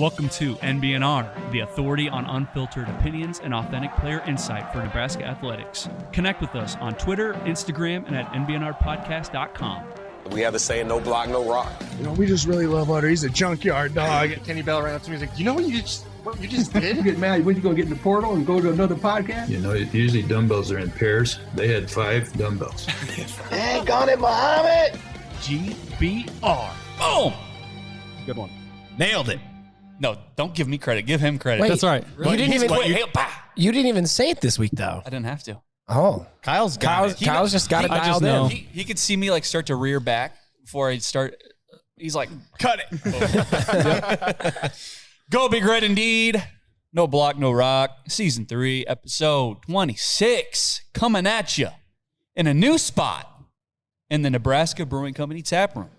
Welcome to NBNR, the authority on unfiltered opinions and authentic player insight for Nebraska athletics. Connect with us on Twitter, Instagram, and at nbnrpodcast.com. We have the saying, no block, no rock. You know, we just really love Otter. He's a junkyard dog. Kenny Bell ran up to me. He's like, "You know what you just did?" You get mad when you go get in the portal and go to another podcast. You know, usually dumbbells are in pairs. They had 5 dumbbells. Dang on it, Muhammad. GBR. Boom! Good one. Nailed it. No, don't give me credit. Give him credit. Wait, That's all right. You didn't even you didn't even say it this week, though. I didn't have to. Oh, Kyle's just got it dialed in. He could see me like start to rear back before I start. He's like, cut it. Go Big Red indeed. No block, no rock. Season 3, episode 26, coming at you in a new spot in the Nebraska Brewing Company tap room.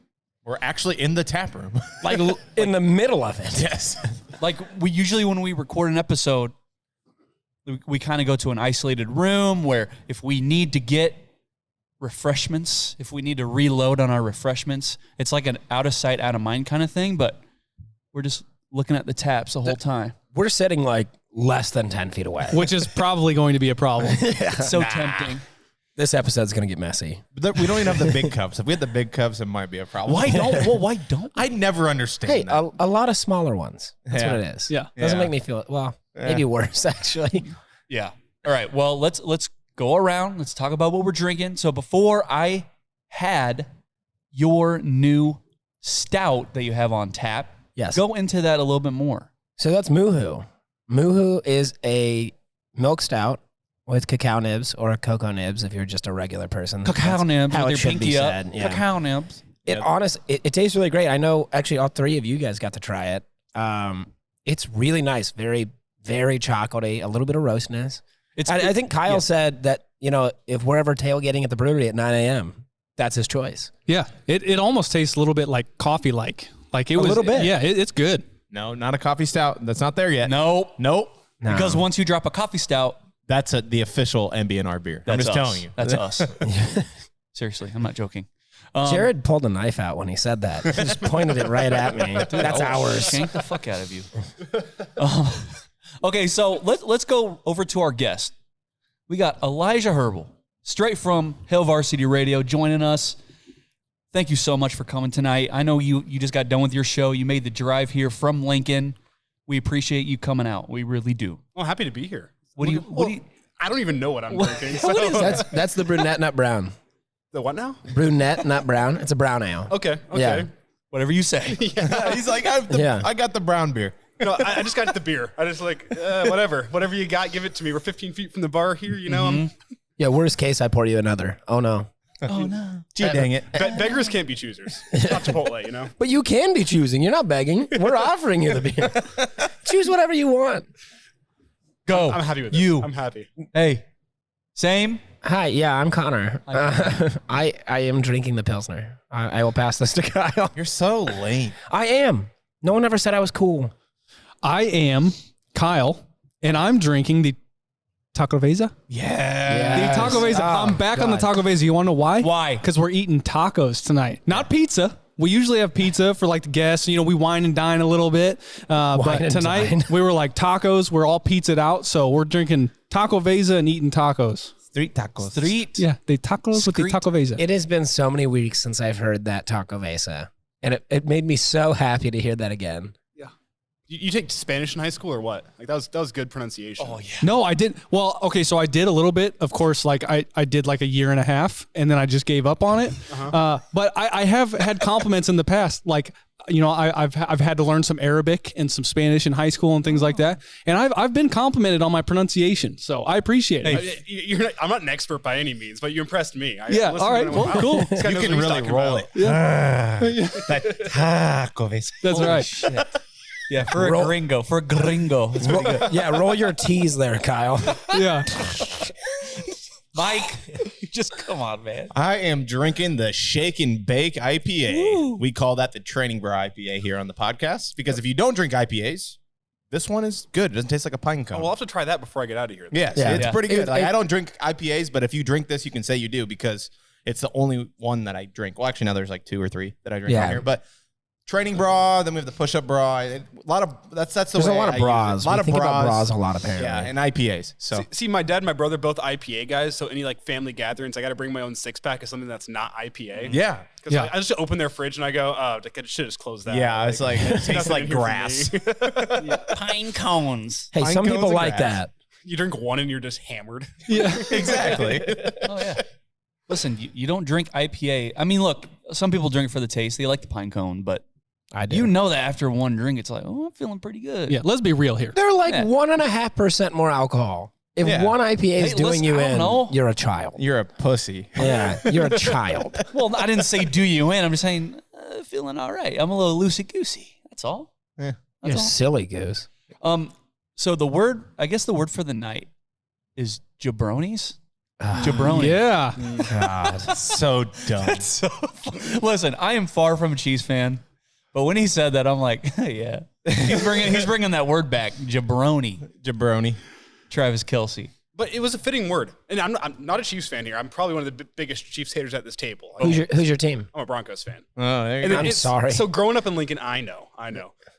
We're actually in the tap room. like in the middle of it. Yes. Like we usually, when we record an episode, we kind of go to an isolated room where if we need to get refreshments, if we need to reload on our refreshments, it's like an out of sight, out of mind kind of thing. But we're just looking at the taps the whole time. We're sitting like less than 10 feet away. Which is probably going to be a problem. So tempting. This episode's going to get messy. But we don't even have the big cups. If we had the big cups, it might be a problem. Why don't? Well, why don't? I never understand Hey, that. a lot of smaller ones. That's what it is. Yeah. Doesn't make me feel, well, maybe worse, actually. Yeah. All right. Well, let's go around. Let's talk about what we're drinking. So before I had your new stout that you have on tap, Yes. go into that a little bit more. So that's Moohoo. Moohoo is a milk stout with cacao nibs or cocoa nibs if you're just a regular person. Cacao nibs how with it your should be pinky up. said, yeah. Cacao nibs. It tastes really great. I know actually all 3 of you guys got to try it. It's really nice. Very, very chocolatey, a little bit of roastness. I think Kyle said that, you know, if we're ever tailgating at the brewery at 9 a.m., that's his choice. Yeah, it almost tastes a little bit like coffee, like it was a little bit. Yeah, it's good. No, not a coffee stout. That's not there yet. Nope. No. Because once you drop a coffee stout, That's the official NBNR beer. I'm that's just us. telling you. That's us. Seriously, I'm not joking. Jared pulled a knife out when he said that. He just pointed it right at me. That's ours. Shank the fuck out of you. Okay, so let's go over to our guest. We got Elijah Herbel, straight from Hail Varsity Radio, joining us. Thank you so much for coming tonight. I know you just got done with your show. You made the drive here from Lincoln. We appreciate you coming out. We really do. Well, happy to be here. What do you? I don't even know what I'm drinking. So. That's the brunette, not brown. The what now? Brunette, not brown. It's a brown ale. Okay. Yeah. Whatever you say. Yeah, he's like, I got the brown beer. No, I just got the beer. I just like, whatever you got, give it to me. We're 15 feet from the bar here, you know. Yeah, worst case, I pour you another. Oh, no. Oh no! Gee, dang it. Beggars can't be choosers. It's not Chipotle, you know. But you can be choosing. You're not begging. We're offering you the beer. Choose whatever you want. Go. I'm happy with this. I'm happy. Hey. Same. Hi, yeah, I'm Connor. I am drinking the Pilsner. I will pass this to Kyle. You're so lame. I am. No one ever said I was cool. I am Kyle, and I'm drinking the Taco Vesa. Yeah. The Taco Vesa. I'm back on the Taco Vesa. You want to know why? Why? Because we're eating tacos tonight. Not pizza. We usually have pizza for like the guests. You know, we wine and dine a little bit. But tonight we were like tacos. We're all pizzaed out. So we're drinking Taco Vesa and eating tacos. Street tacos. Street. Yeah, the tacos with the Taco Vesa. It has been so many weeks since I've heard that Taco Vesa. And it made me so happy to hear that again. You take Spanish in high school or what? Like that was good pronunciation. Oh yeah. No, I didn't. Well, okay, so I did a little bit. Of course, like I did like a year and a half, and then I just gave up on it. But I have had compliments in the past. Like, you know, I've had to learn some Arabic and some Spanish in high school and things like that. And I've been complimented on my pronunciation, so I appreciate it. I'm not an expert by any means, but you impressed me. Yeah. All right. Well, cool. You can really roll it. Yeah. That taco Vesa. That's right. Shit. Yeah, for a gringo. That's pretty good. Yeah, roll your T's there, Kyle. Yeah. Mike, just come on, man. I am drinking the Shake and Bake IPA. Woo. We call that the Training Bar IPA here on the podcast because if you don't drink IPAs, this one is good. It doesn't taste like a pine cone. We'll have to try that before I get out of here. Yes, it's pretty good. Like, I don't drink IPAs, but if you drink this, you can say you do because it's the only one that I drink. Well, actually, now there's like 2 or 3 that I drink on here, but training bra. Then we have the push-up bra. A lot of that's the There's way a lot of I use it. bras. A lot We of think about bras. bras a lot, apparently. Yeah, and IPAs. So See, my dad and my brother both IPA guys, so any like family gatherings, I got to bring my own 6-pack of something that's not IPA. yeah. Because I just open their fridge and I go, oh, I should just close that. Yeah, it's like it tastes nothing like in here for grass. me. Pine cones. Hey, Pine some cones people and like grass. that. You drink one and you're just hammered. Exactly. Oh yeah. Listen, you don't drink IPA. I mean, look, some people drink it for the taste. They like the pine cone, but I do. you know that after one drink, it's like, oh, I'm feeling pretty good. Yeah, let's be real here. They're like Yeah. 1.5% more alcohol. If Yeah. one IPA is Hey, doing listen, you I don't in, know. you're a child. You're a pussy. Yeah, you're a child. Well, I didn't say do you in. I'm just saying, feeling all right. I'm a little loosey goosey. That's all. Yeah. You're That's all. silly goose. So the word for the night is jabronis. Jabroni. Yeah. God. So dumb. So, listen, I am far from a Chiefs fan, but when he said that, I'm like, yeah, he's bringing that word back, jabroni. Jabroni. Travis Kelce. But it was a fitting word. And I'm not a Chiefs fan here. I'm probably one of the biggest Chiefs haters at this table. Who's your team? I'm a Broncos fan. Oh, there you And go. then I'm sorry. So growing up in Lincoln, I know.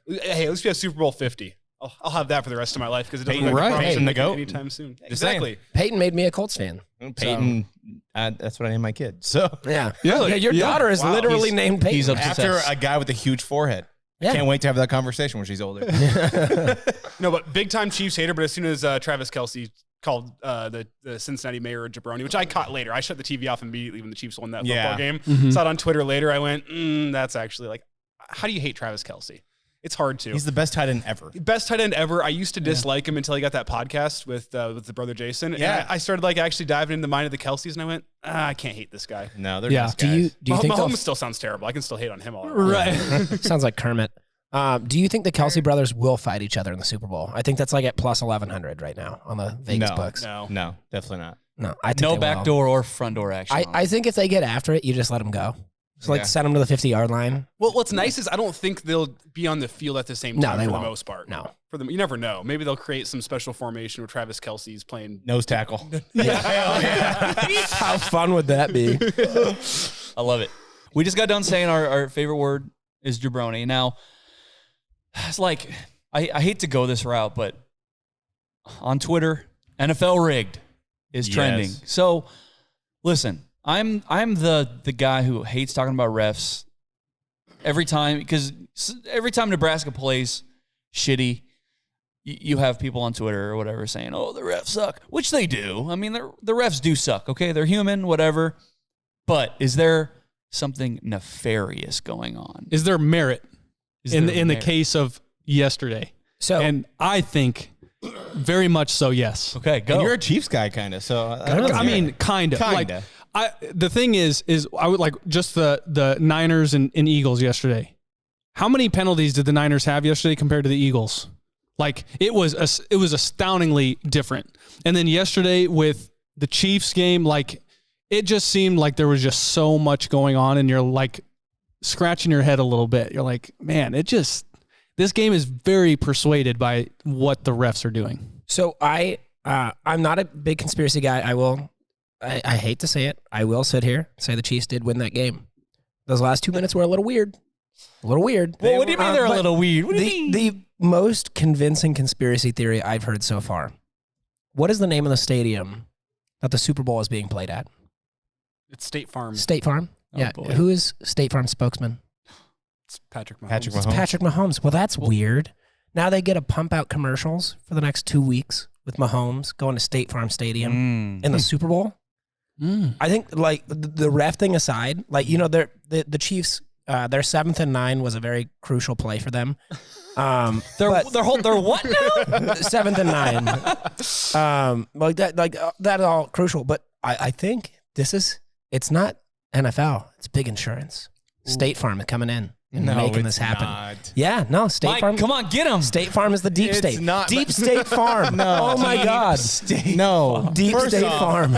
Hey, at least we have Super Bowl 50. I'll have that for the rest of my life because it doesn't Peyton, look like right. Peyton the GOAT. anytime soon. saying. Exactly. Peyton made me a Colts fan. Peyton. That's what I named my kid. So Yeah. Yeah. Yeah, your daughter is literally He's- named Peyton. he's obsessed. after a guy with a huge forehead. Yeah. Can't wait to have that conversation when she's older. No, but big time Chiefs hater. But as soon as Travis Kelce called the Cincinnati mayor a jabroni, which I caught later, I shut the TV off immediately when the Chiefs won that football game. Saw it on Twitter later. I went, that's actually like, how do you hate Travis Kelce? It's hard to. He's the best tight end ever. Best tight end ever. I used to dislike him until he got that podcast with the brother Jason. Yeah. And I started like actually diving into the mind of the Kelces, and I went, I can't hate this guy. No, they're Yeah. nice Do guys. you think they'll Mahomes still sounds terrible. I can still hate on him all I want. Right. sounds like Kermit? Do you think the Kelsey brothers will fight each other in the Super Bowl? I think that's like at plus 1100 right now on the Vegas books. No. Definitely not. No, I think No they back will. door or front door action. I think if they get after it, you just let them go. It's like Yeah. send them to the 50-yard line. Well, what's nice is I don't think they'll be on the field at the same No, time they for won't. the most part. No. For them, you never know. Maybe they'll create some special formation where Travis Kelce's playing. Nose tackle. How fun would that be? I love it. We just got done saying our favorite word is jabroni. Now, it's like, I hate to go this route, but on Twitter, NFL rigged is trending. Yes. So, listen, I'm the guy who hates talking about refs every time, because every time Nebraska plays shitty, you have people on Twitter or whatever saying, oh, the refs suck, which they do. I mean, the refs do suck, okay? They're human, whatever. But is there something nefarious going on? Is there merit in the merit? case of yesterday? So And I think very much so, yes. Okay, go. And you're a Chiefs guy, kind of. So I mean, kind of. Like, the thing is I would like just the Niners and Eagles yesterday. How many penalties did the Niners have yesterday compared to the Eagles? Like it was astoundingly different. And then yesterday with the Chiefs game, like it just seemed like there was just so much going on, and you're like scratching your head a little bit. You're like, man, this game is very persuaded by what the refs are doing. So I'm not a big conspiracy guy. I hate to say it. I will sit here and say the Chiefs did win that game. Those last 2 minutes were a little weird. Well, what do you mean they're a but little weird? What do you mean? The most convincing conspiracy theory I've heard so far. What is the name of the stadium that the Super Bowl is being played at? It's State Farm. State Farm? Oh, Yeah. boy. Who is State Farm spokesman? It's Patrick Mahomes. Patrick It's Mahomes. Patrick Mahomes. Well, that's weird. Now they get to pump out commercials for the next 2 weeks with Mahomes going to State Farm Stadium in the Super Bowl. I think, like, the ref thing aside, like, you know, the Chiefs, their 7th and 9 was a very crucial play for them. They're what now? 7th and 9. That's all crucial. But I think it's not NFL. It's big insurance. State Farm is coming in and making this happen. Not. Yeah, no, State Mike, Farm. come on, get him. State Farm is the deep It's state. not- Deep State Farm. No. Oh my God. No. Deep First State off, Farm.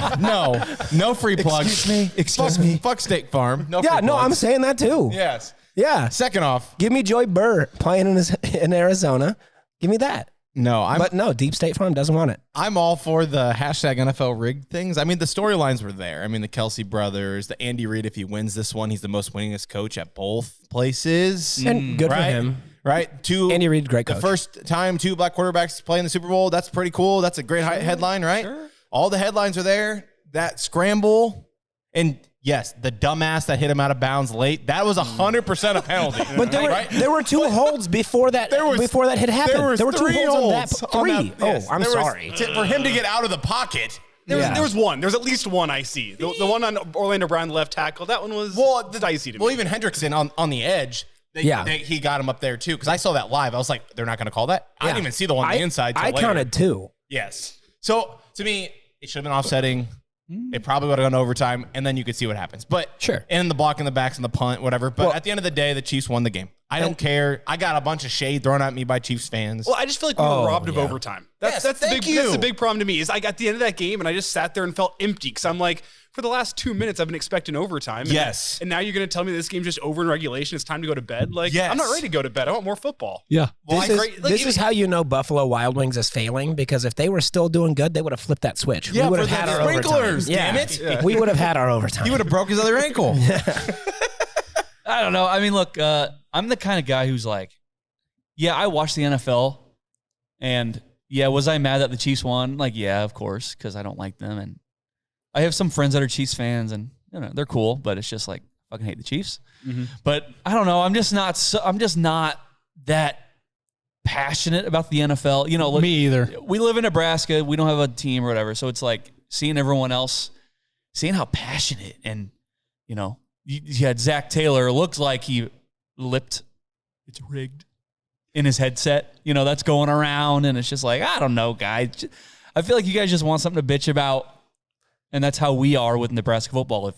No free plugs. Excuse me. Fuck State Farm. No Yeah, free no, plugs. I'm saying that too. Yes. Yeah. Second off, Give me Joy Burr playing in Arizona. Give me that. No, but no, Deep State Farm doesn't want it. I'm all for the hashtag NFL rigged things. I mean, the storylines were there. I mean, the Kelsey brothers, the Andy Reid, if he wins this one, he's the most winningest coach at both places. And good for right? him. Right? Andy Reid, great coach. The first time 2 black quarterbacks play in the Super Bowl, that's pretty cool. That's a great headline, right? Sure. All the headlines are there. That scramble. And yes, the dumbass that hit him out of bounds late, that was 100% a penalty. But there were 2 holds before that hit happened. There were 2 holds on that. 3. Yes, I'm sorry. For him to get out of the pocket. There was one. There's at least one I see. The one on Orlando Brown, the left tackle, that one was dicey to me. Well, even Hendrickson on the edge, he got him up there too. Because I saw that live. I was like, they're not going to call that? I didn't even see the one on the inside. I counted 2. Yes. So to me, it should have been offsetting. It probably would have gone overtime, and then you could see what happens. But sure, and the block in the backs and the punt, whatever. But at the end of the day, the Chiefs won the game. I don't care. I got a bunch of shade thrown at me by Chiefs fans. Well, I just feel like we were robbed of overtime. That's the big problem to me. Is I got the end of that game, and I just sat there and felt empty because I'm like, for the last 2 minutes, I've been expecting overtime. Yes. And now you're going to tell me this game's just over in regulation. It's time to go to bed. Like, yes. I'm not ready to go to bed. I want more football. Yeah. Well, this is how you know Buffalo Wild Wings is failing, because if they were still doing good, they would have flipped that switch. Yeah, we would for have had the our sprinklers, overtime. damn it. Yeah. We would have had our overtime. He would have broke his other ankle. I don't know. I mean, look, I'm the kind of guy who's like, yeah, I watch the NFL, and yeah, was I mad that the Chiefs won? Like, yeah, of course, because I don't like them, and I have some friends that are Chiefs fans, and they're cool, but it's just like, I fucking hate the Chiefs. Mm-hmm. But I don't know. I'm just not that passionate about the NFL. Look, me either. We live in Nebraska. We don't have a team or whatever, so it's like seeing everyone else, seeing how passionate, and you had Zach Taylor. Looks like he lipped. It's rigged in his headset. That's going around, and it's just like, I don't know, guys. I feel like you guys just want something to bitch about. And that's how we are with Nebraska football if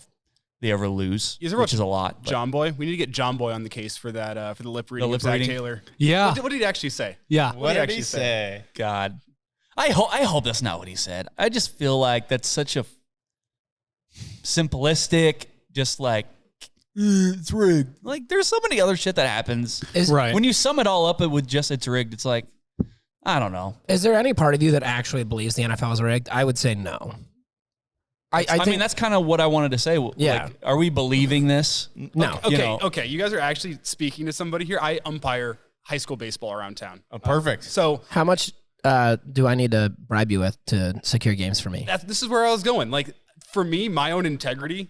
they ever lose, which is a lot. John Boy. We need to get John Boy on the case for that, for the lip reading of Zach Taylor. Yeah. What did he actually say? Yeah. What did he say? God. I hope that's not what he said. I just feel like that's such a simplistic, just like, it's rigged. Like, there's so many other shit that happens. Right. When you sum it all up with just it's rigged, it's like, I don't know. Is there any part of you that actually believes the NFL is rigged? I would say no. I mean, that's kind of what I wanted to say. Yeah. Like, are we believing this? No. Okay. You guys are actually speaking to somebody here. I umpire high school baseball around town. Oh, perfect. So how much do I need to bribe you with to secure games for me? This is where I was going. Like, for me, my own integrity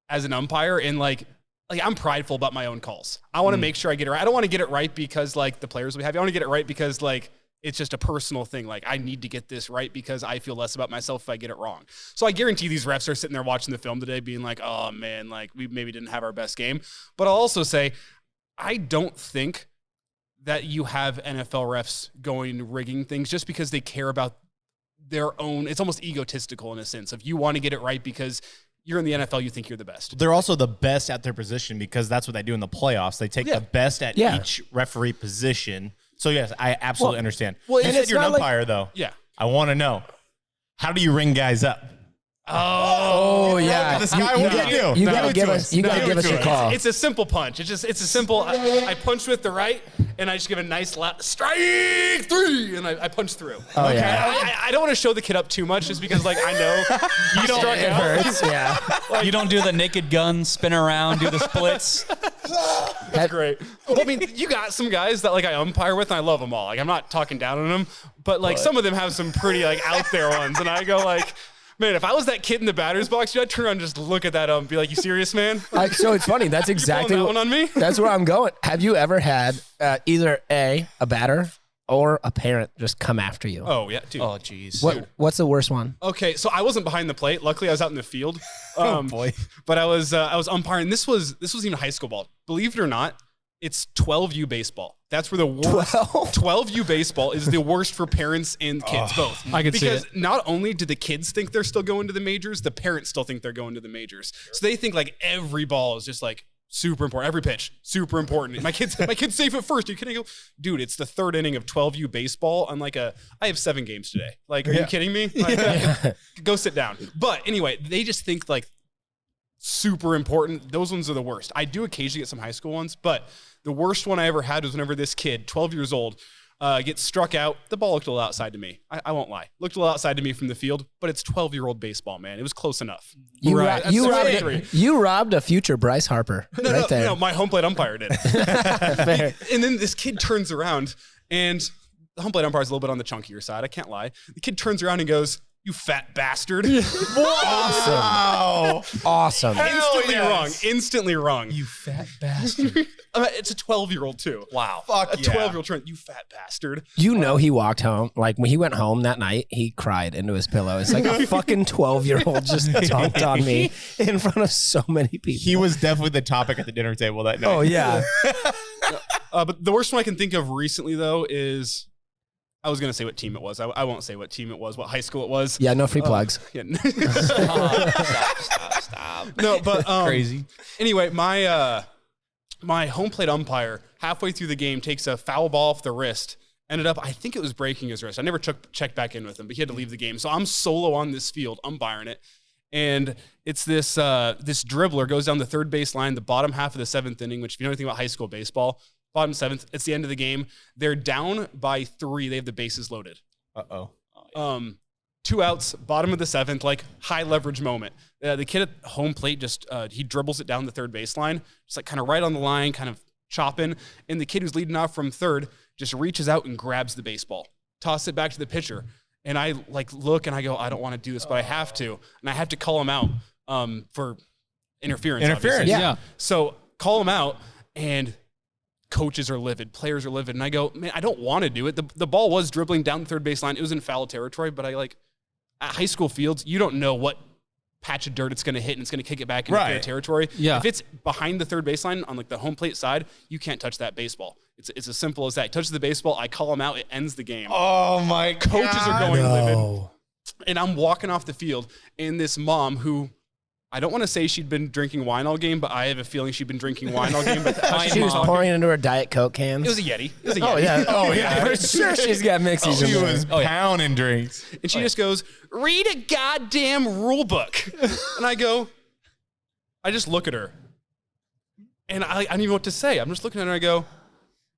as an umpire, and like I'm prideful about my own calls. I want to make sure I get it right. I don't want to get it right because like the players we have. I want to get it right because like it's just a personal thing. Like, I need to get this right because I feel less about myself if I get it wrong. So I guarantee these refs are sitting there watching the film today being like, oh man, like we maybe didn't have our best game. But I'll also say, I don't think that you have NFL refs going rigging things just because they care about their own. It's almost egotistical in a sense. If you want to get it right because you're in the NFL, you think you're the best. They're also the best at their position because that's what they do in the playoffs. They take the best at each referee position. So, yes, I absolutely understand. Well, you said you're an umpire, though. Yeah. I want to know, how do you ring guys up? Oh yeah. This guy, what do you do? You gotta give us your call. It's a simple punch. It's a simple. I punch with the right, and I just give a nice strike 3, and I punch through. Oh yeah. I don't want to show the kid up too much, just because like I know you don't. It hurts. Yeah. You don't do the naked gun, spin around, do the splits. That's great. Well, I mean, you got some guys that like I umpire with, and I love them all. Like, I'm not talking down on them, but like some of them have some pretty like out there ones, and I go like, man, if I was that kid in the batter's box, I'd turn around and just look at that and be like, you serious, man? So it's funny. That's exactly that one on me. That's where I'm going. Have you ever had either a batter or a parent just come after you? Oh yeah, dude. Oh jeez. What's the worst one? Okay, so I wasn't behind the plate. Luckily, I was out in the field. Oh boy! But I was umpiring. This was even high school ball. Believe it or not, it's 12U baseball. That's where the worst. 12U baseball is the worst for parents and kids both. I could see it. Because not only do the kids think they're still going to the majors, the parents still think they're going to the majors. So they think like every ball is just like super important. Every pitch, super important. My kid's safe at first. Are you kidding me? Dude, it's the 3rd inning of 12U baseball. I have 7 games today. Like, are you kidding me? Like, go sit down. But anyway, they just think like super important. Those ones are the worst. I do occasionally get some high school ones, but the worst one I ever had was whenever this kid, 12 years old, Gets struck out. The ball looked a little outside to me. I won't lie. Looked a little outside to me from the field, but it's 12-year-old baseball, man. It was close enough. You robbed a future Bryce Harper No, there. my home plate umpire did. And then this kid turns around, and the home plate umpire is a little bit on the chunkier side. I can't lie. The kid turns around and goes, "You fat bastard." Awesome. Instantly wrong. You fat bastard. It's a 12-year-old too. Wow. Fuck A 12-year-old turn, "You fat bastard." You know he walked home. Like when he went home that night, he cried into his pillow. It's like a fucking 12-year-old just dunked on me in front of so many people. He was definitely the topic at the dinner table that night. Oh, yeah. But the worst one I can think of recently, though, is I was going to say what team it was. I won't say what team it was, what high school it was. Yeah, no free plugs. Yeah. Stop. No, but Crazy. Anyway, my home plate umpire halfway through the game takes a foul ball off the wrist. Ended up, I think it was breaking his wrist. I never checked back in with him, but he had to leave the game. So I'm solo on this field umpiring it, and it's this dribbler goes down the third base line, the bottom half of the seventh inning. Which, if you know anything about high school baseball, bottom seventh, it's the end of the game. They're down by 3. They have the bases loaded. Uh-oh. 2 outs, bottom of the seventh, like high leverage moment. The kid at home plate just, he dribbles it down the third baseline, just like kind of right on the line, kind of chopping. And the kid who's leading off from third just reaches out and grabs the baseball, tosses it back to the pitcher. And I like look and I go, I don't want to do this, but I have to. And I have to call him out for interference. Obviously. Yeah. So call him out, and coaches are livid, players are livid. And I go, man, I don't want to do it. The ball was dribbling down the third baseline. It was in foul territory, but at high school fields, you don't know what patch of dirt it's going to hit, and it's going to kick it back into fair territory. Yeah. If it's behind the third baseline on like the home plate side, you can't touch that baseball. It's as simple as that. Touches the baseball, I call him out, it ends the game. Oh my God. Coaches are going livid. And I'm walking off the field, and this mom who, I don't want to say she'd been drinking wine all game, but I have a feeling she'd been drinking wine all game. But She was pouring into her Diet Coke cans. It was a Yeti. Oh, yeah. Oh, yeah. For sure she's got mixies in She there. was pounding drinks. And she just goes, "Read a goddamn rule book." And I just look at her. And I don't even know what to say. I'm just looking at her and I go,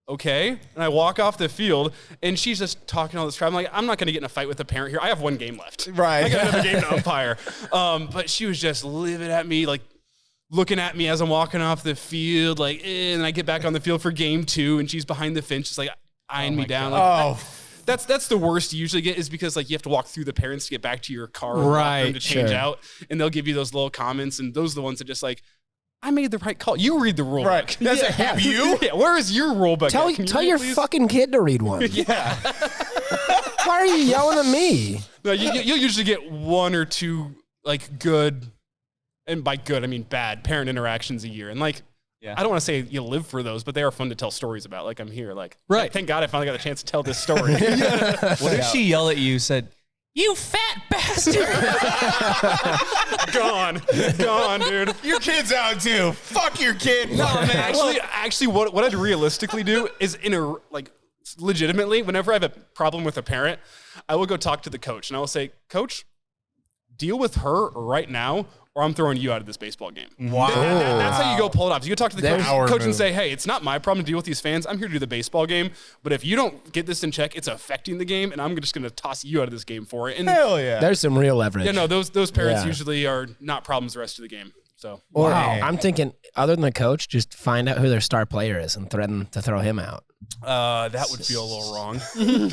"Okay." And I walk off the field, and she's just talking all this crap. I'm like, I'm not going to get in a fight with a parent here. I have 1 game left. Right. I got another game to umpire. But she was just livid at me, like looking at me as I'm walking off the field, like, and I get back on the field for game 2, and she's behind the fence, just like eyeing me down. Like, that's the worst you usually get, is because like you have to walk through the parents to get back to your car, Right, to change out, and they'll give you those little comments, and those are the ones that just like, I made the right call. You read the rule book. That's have you? Yeah, where is your rule book? Tell Can you your read, please? fucking kid to read one. Yeah. Why are you yelling at me? No, you'll usually get 1 or 2 like good, and by good I mean bad, parent interactions a year. And like, I don't want to say you live for those, but they are fun to tell stories about. Like I'm here, like, Right. Thank God I finally got the chance to tell this story. What if she yelled at you, said, "You fat bastard"? Gone, dude. Your kid's out too. Fuck your kid. No, man. Actually, what I'd realistically do is legitimately, whenever I have a problem with a parent, I will go talk to the coach, and I will say, "Coach, deal with her right now, or I'm throwing you out of this baseball game." Wow. That's how you go pull it off. You go talk to the Power coach and move. say, "Hey, it's not my problem to deal with these fans. I'm here to do the baseball game. But if you don't get this in check, it's affecting the game, and I'm just going to toss you out of this game for it." And Hell yeah. There's some real leverage. yeah, no, those parents Yeah. usually are not problems the rest of the game. So Or Wow. I'm thinking, other than the coach, just find out who their star player is and threaten to throw him out. that would feel a little wrong.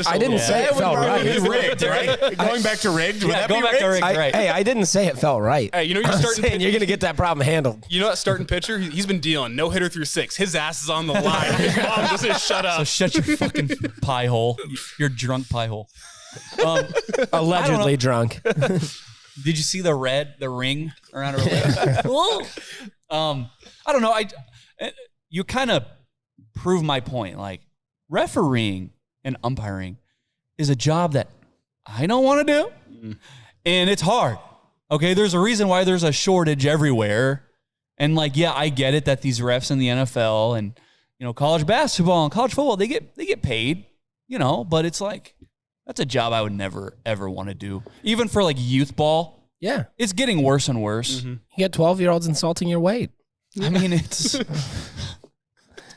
I didn't say it felt right. It's rigged, right? Going back to rigged. Would that going be back to rigged? rigged, right. Hey, I didn't say it felt right. Hey, you know you're I'm starting. saying you're going to get that problem handled. You know that starting pitcher? He's been dealing no hitter through 6. His ass is on the line. His mom doesn't shut up. So shut your fucking pie hole. Your drunk pie hole. Allegedly drunk. Did you see the ring around her leg? I don't know. You kind of prove my point. Like, refereeing and umpiring is a job that I don't want to do, and it's hard. Okay, there's a reason why there's a shortage everywhere, and like, yeah, I get it that these refs in the NFL and college basketball and college football they get paid, but it's like that's a job I would never ever want to do, even for like youth ball. Yeah. It's getting worse and worse. You got 12-year-olds insulting your weight. I mean, it's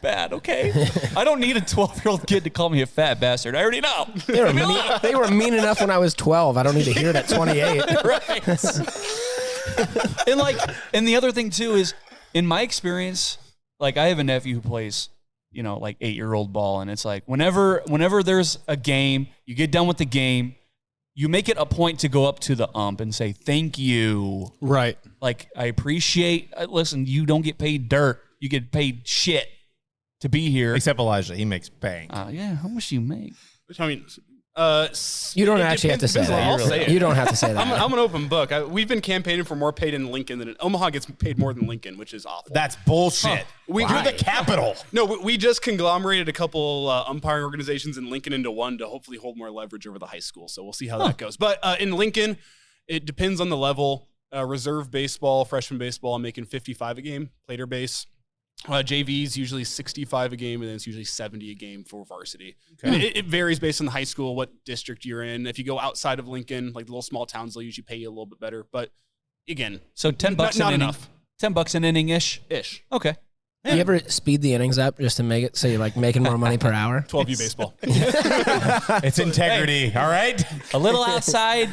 bad, okay? I don't need a 12-year-old kid to call me a fat bastard. I already know. They were mean enough when I was 12. I don't need to hear it at 28. Right. And the other thing too is, in my experience, like I have a nephew who plays, like 8-year-old ball, and it's like whenever there's a game, you get done with the game, you make it a point to go up to the ump and say thank you. Right. Like, I appreciate. Listen, you don't get paid dirt. You get paid shit to be here. Except Elijah, he makes bank. Yeah, how much do you make? I mean, you don't actually have to say that. I'll say it. You don't have to say that. I'm an open book. We've been campaigning for more paid in Lincoln than Omaha gets paid more than Lincoln, which is awful. That's bullshit. You're the capital. No, we just conglomerated a couple umpiring organizations in Lincoln into one to hopefully hold more leverage over the high school. So we'll see how that goes. But in Lincoln, it depends on the level. Reserve baseball, freshman baseball, I'm making 55 a game, plater base. JV's usually 65 a game, and then it's usually 70 a game for varsity. Okay. And it varies based on the high school, what district you're in. If you go outside of Lincoln, like the little small towns, they'll usually pay you a little bit better. But again, so $10 not an inning. enough. $10 an inning-ish? Ish. Okay. Yeah. You ever speed the innings up just to make it so you're like making more money per hour? 12U baseball. It's integrity, all right? A little outside,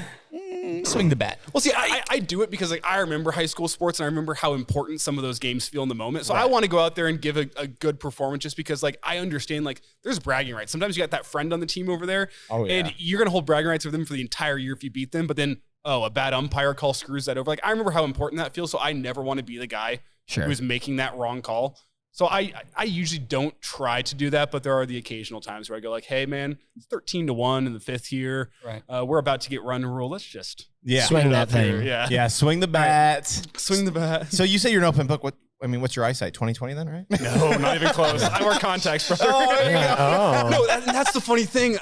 swing the bat. Well, see, I do it because I remember high school sports, and I remember how important some of those games feel in the moment. So I want to go out there and give a good performance just because, I understand, there's bragging rights. Sometimes you got that friend on the team over there, and you're going to hold bragging rights with them for the entire year if you beat them, but then, a bad umpire call screws that over. I remember how important that feels, so I never want to be the guy who's making that wrong call. So I usually don't try to do that, but there are the occasional times where I go hey man, it's 13-1 in the 5th here. Right. We're about to get run rule. Let's just swing that thing. Here. Yeah, swing the bat. Swing the bat. So you say you're an open book. What's your eyesight? 20/20 then, right? No, not even close. I wear contacts, brother. No, that's the funny thing.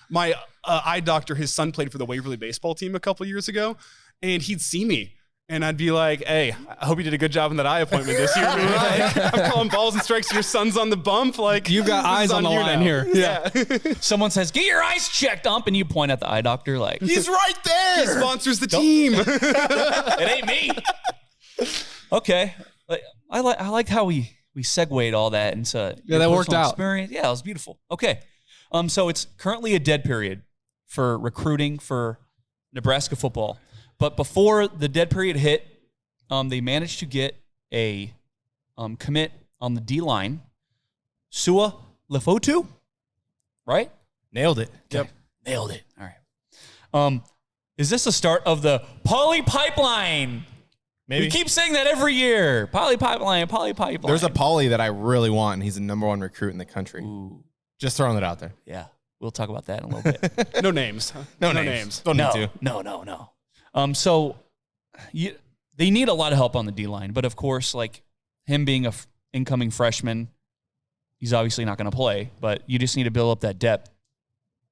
My eye doctor, his son played for the Waverly baseball team a couple years ago, and he'd see me. And I'd be like, hey, I hope you did a good job in that eye appointment this year, man. I'm calling balls and strikes and your son's on the bump. You got eyes on the line here. Yeah. Someone says, get your eyes checked, ump, and you point at the eye doctor he's right there. He sponsors the team. It ain't me. Okay. I like how we segued all that into that worked out. Experience. Yeah, it was beautiful. Okay. So it's currently a dead period for recruiting for Nebraska football. But before the dead period hit, they managed to get a commit on the D-line. Sua Lefotu, right? Nailed it. Yep. Nailed it. All right. Is this the start of the Poly Pipeline? Maybe. We keep saying that every year. Poly Pipeline. There's a Poly that I really want, and he's the number 1 recruit in the country. Ooh. Just throwing it out there. Yeah. We'll talk about that in a little bit. No names. No names. Don't need to. No. So they need a lot of help on the D-line, but of course, him being a incoming freshman, he's obviously not going to play, but you just need to build up that depth.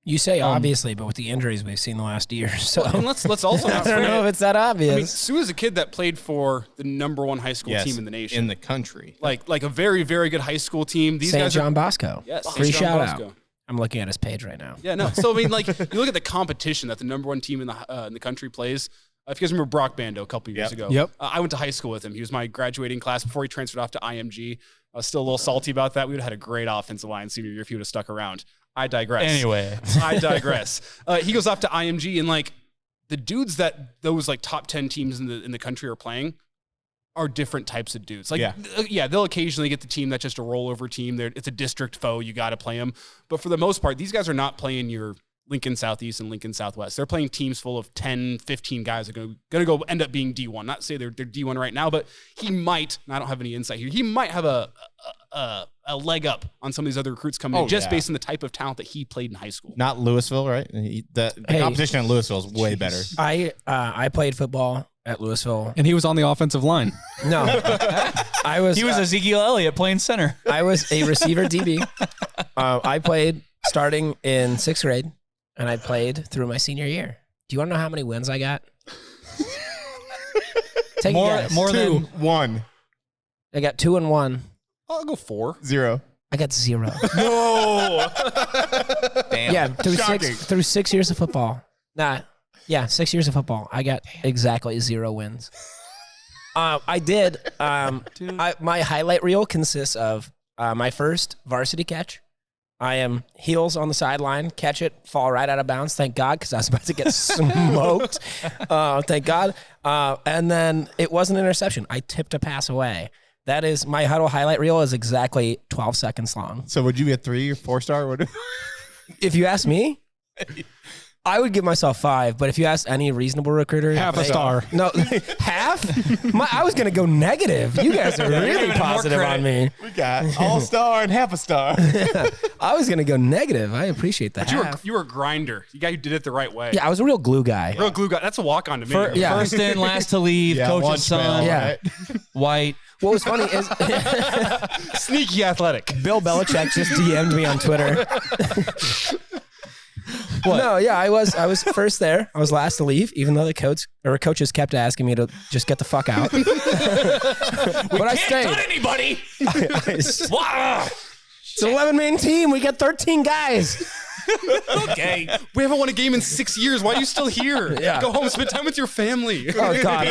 You say obviously, but with the injuries we've seen the last year, so and let's also not I don't know if it's that obvious. I mean, Sue is a kid that played for the number 1 high school team in the nation, in the country, like a very, very good high school team. These St. guys John Bosco. Yes, free shout out. I'm looking at his page right now. Yeah, no. So I mean, you look at the competition that the number 1 team in the country plays. If you guys remember Brock Bando a couple years ago, I went to high school with him. He was my graduating class before he transferred off to IMG. I was still a little salty about that. We would have had a great offensive line senior year if he would have stuck around. I digress. Anyway, I digress. He goes off to IMG, and the dudes that those top 10 teams in the country are playing are different types of dudes. They'll occasionally get the team that's just a rollover team. It's a district foe. You got to play them. But for the most part, these guys are not playing your Lincoln Southeast and Lincoln Southwest. They're playing teams full of 10, 15 guys that are going to go end up being D1. Not to say they're D1 right now, but he might, and I don't have any insight here, he might have a leg up on some of these other recruits coming in just based on the type of talent that he played in high school. Not Louisville, right? The competition in Louisville is way better. I played football at Louisville. And he was on the offensive line. No. He was Ezekiel Elliott playing center. I was a receiver DB. I played starting in 6th grade. And I played through my senior year. Do you want to know how many wins I got? Take a guess. More than 1. I got 2 and 1. I'll go 4. 0. I got 0. No. Damn. Yeah, through 6 years of football. 6 years of football. I got exactly 0 wins. I did. My highlight reel consists of My first varsity catch. I am heels on the sideline, catch it, fall right out of bounds. Thank God, because I was about to get smoked. Thank God. And then it was an interception. I tipped a pass away. That is, my huddle highlight reel is exactly 12 seconds long. So would you be a 3 or 4 star? If you ask me, I would give myself 5, but if you ask any reasonable recruiter, Half a star. No, half? I was going to go negative. You guys are really positive on me. We got all-star and half a star. I was going to go negative. I appreciate that. You were a grinder. You guy who did it the right way. Yeah, I was a real glue guy. Real glue guy. That's a walk-on to me. First in, last to leave, coach's son. Yeah. White. What was funny is Sneaky athletic. Bill Belichick just DM'd me on Twitter. No, yeah, I was first there. I was last to leave, even though the coaches kept asking me to just get the fuck out. But I stayed. Cut anybody. It's an 11-man team. We got 13 guys. Okay. We haven't won a game in 6 years. Why are you still here? Yeah. Go home, spend time with your family. Oh God,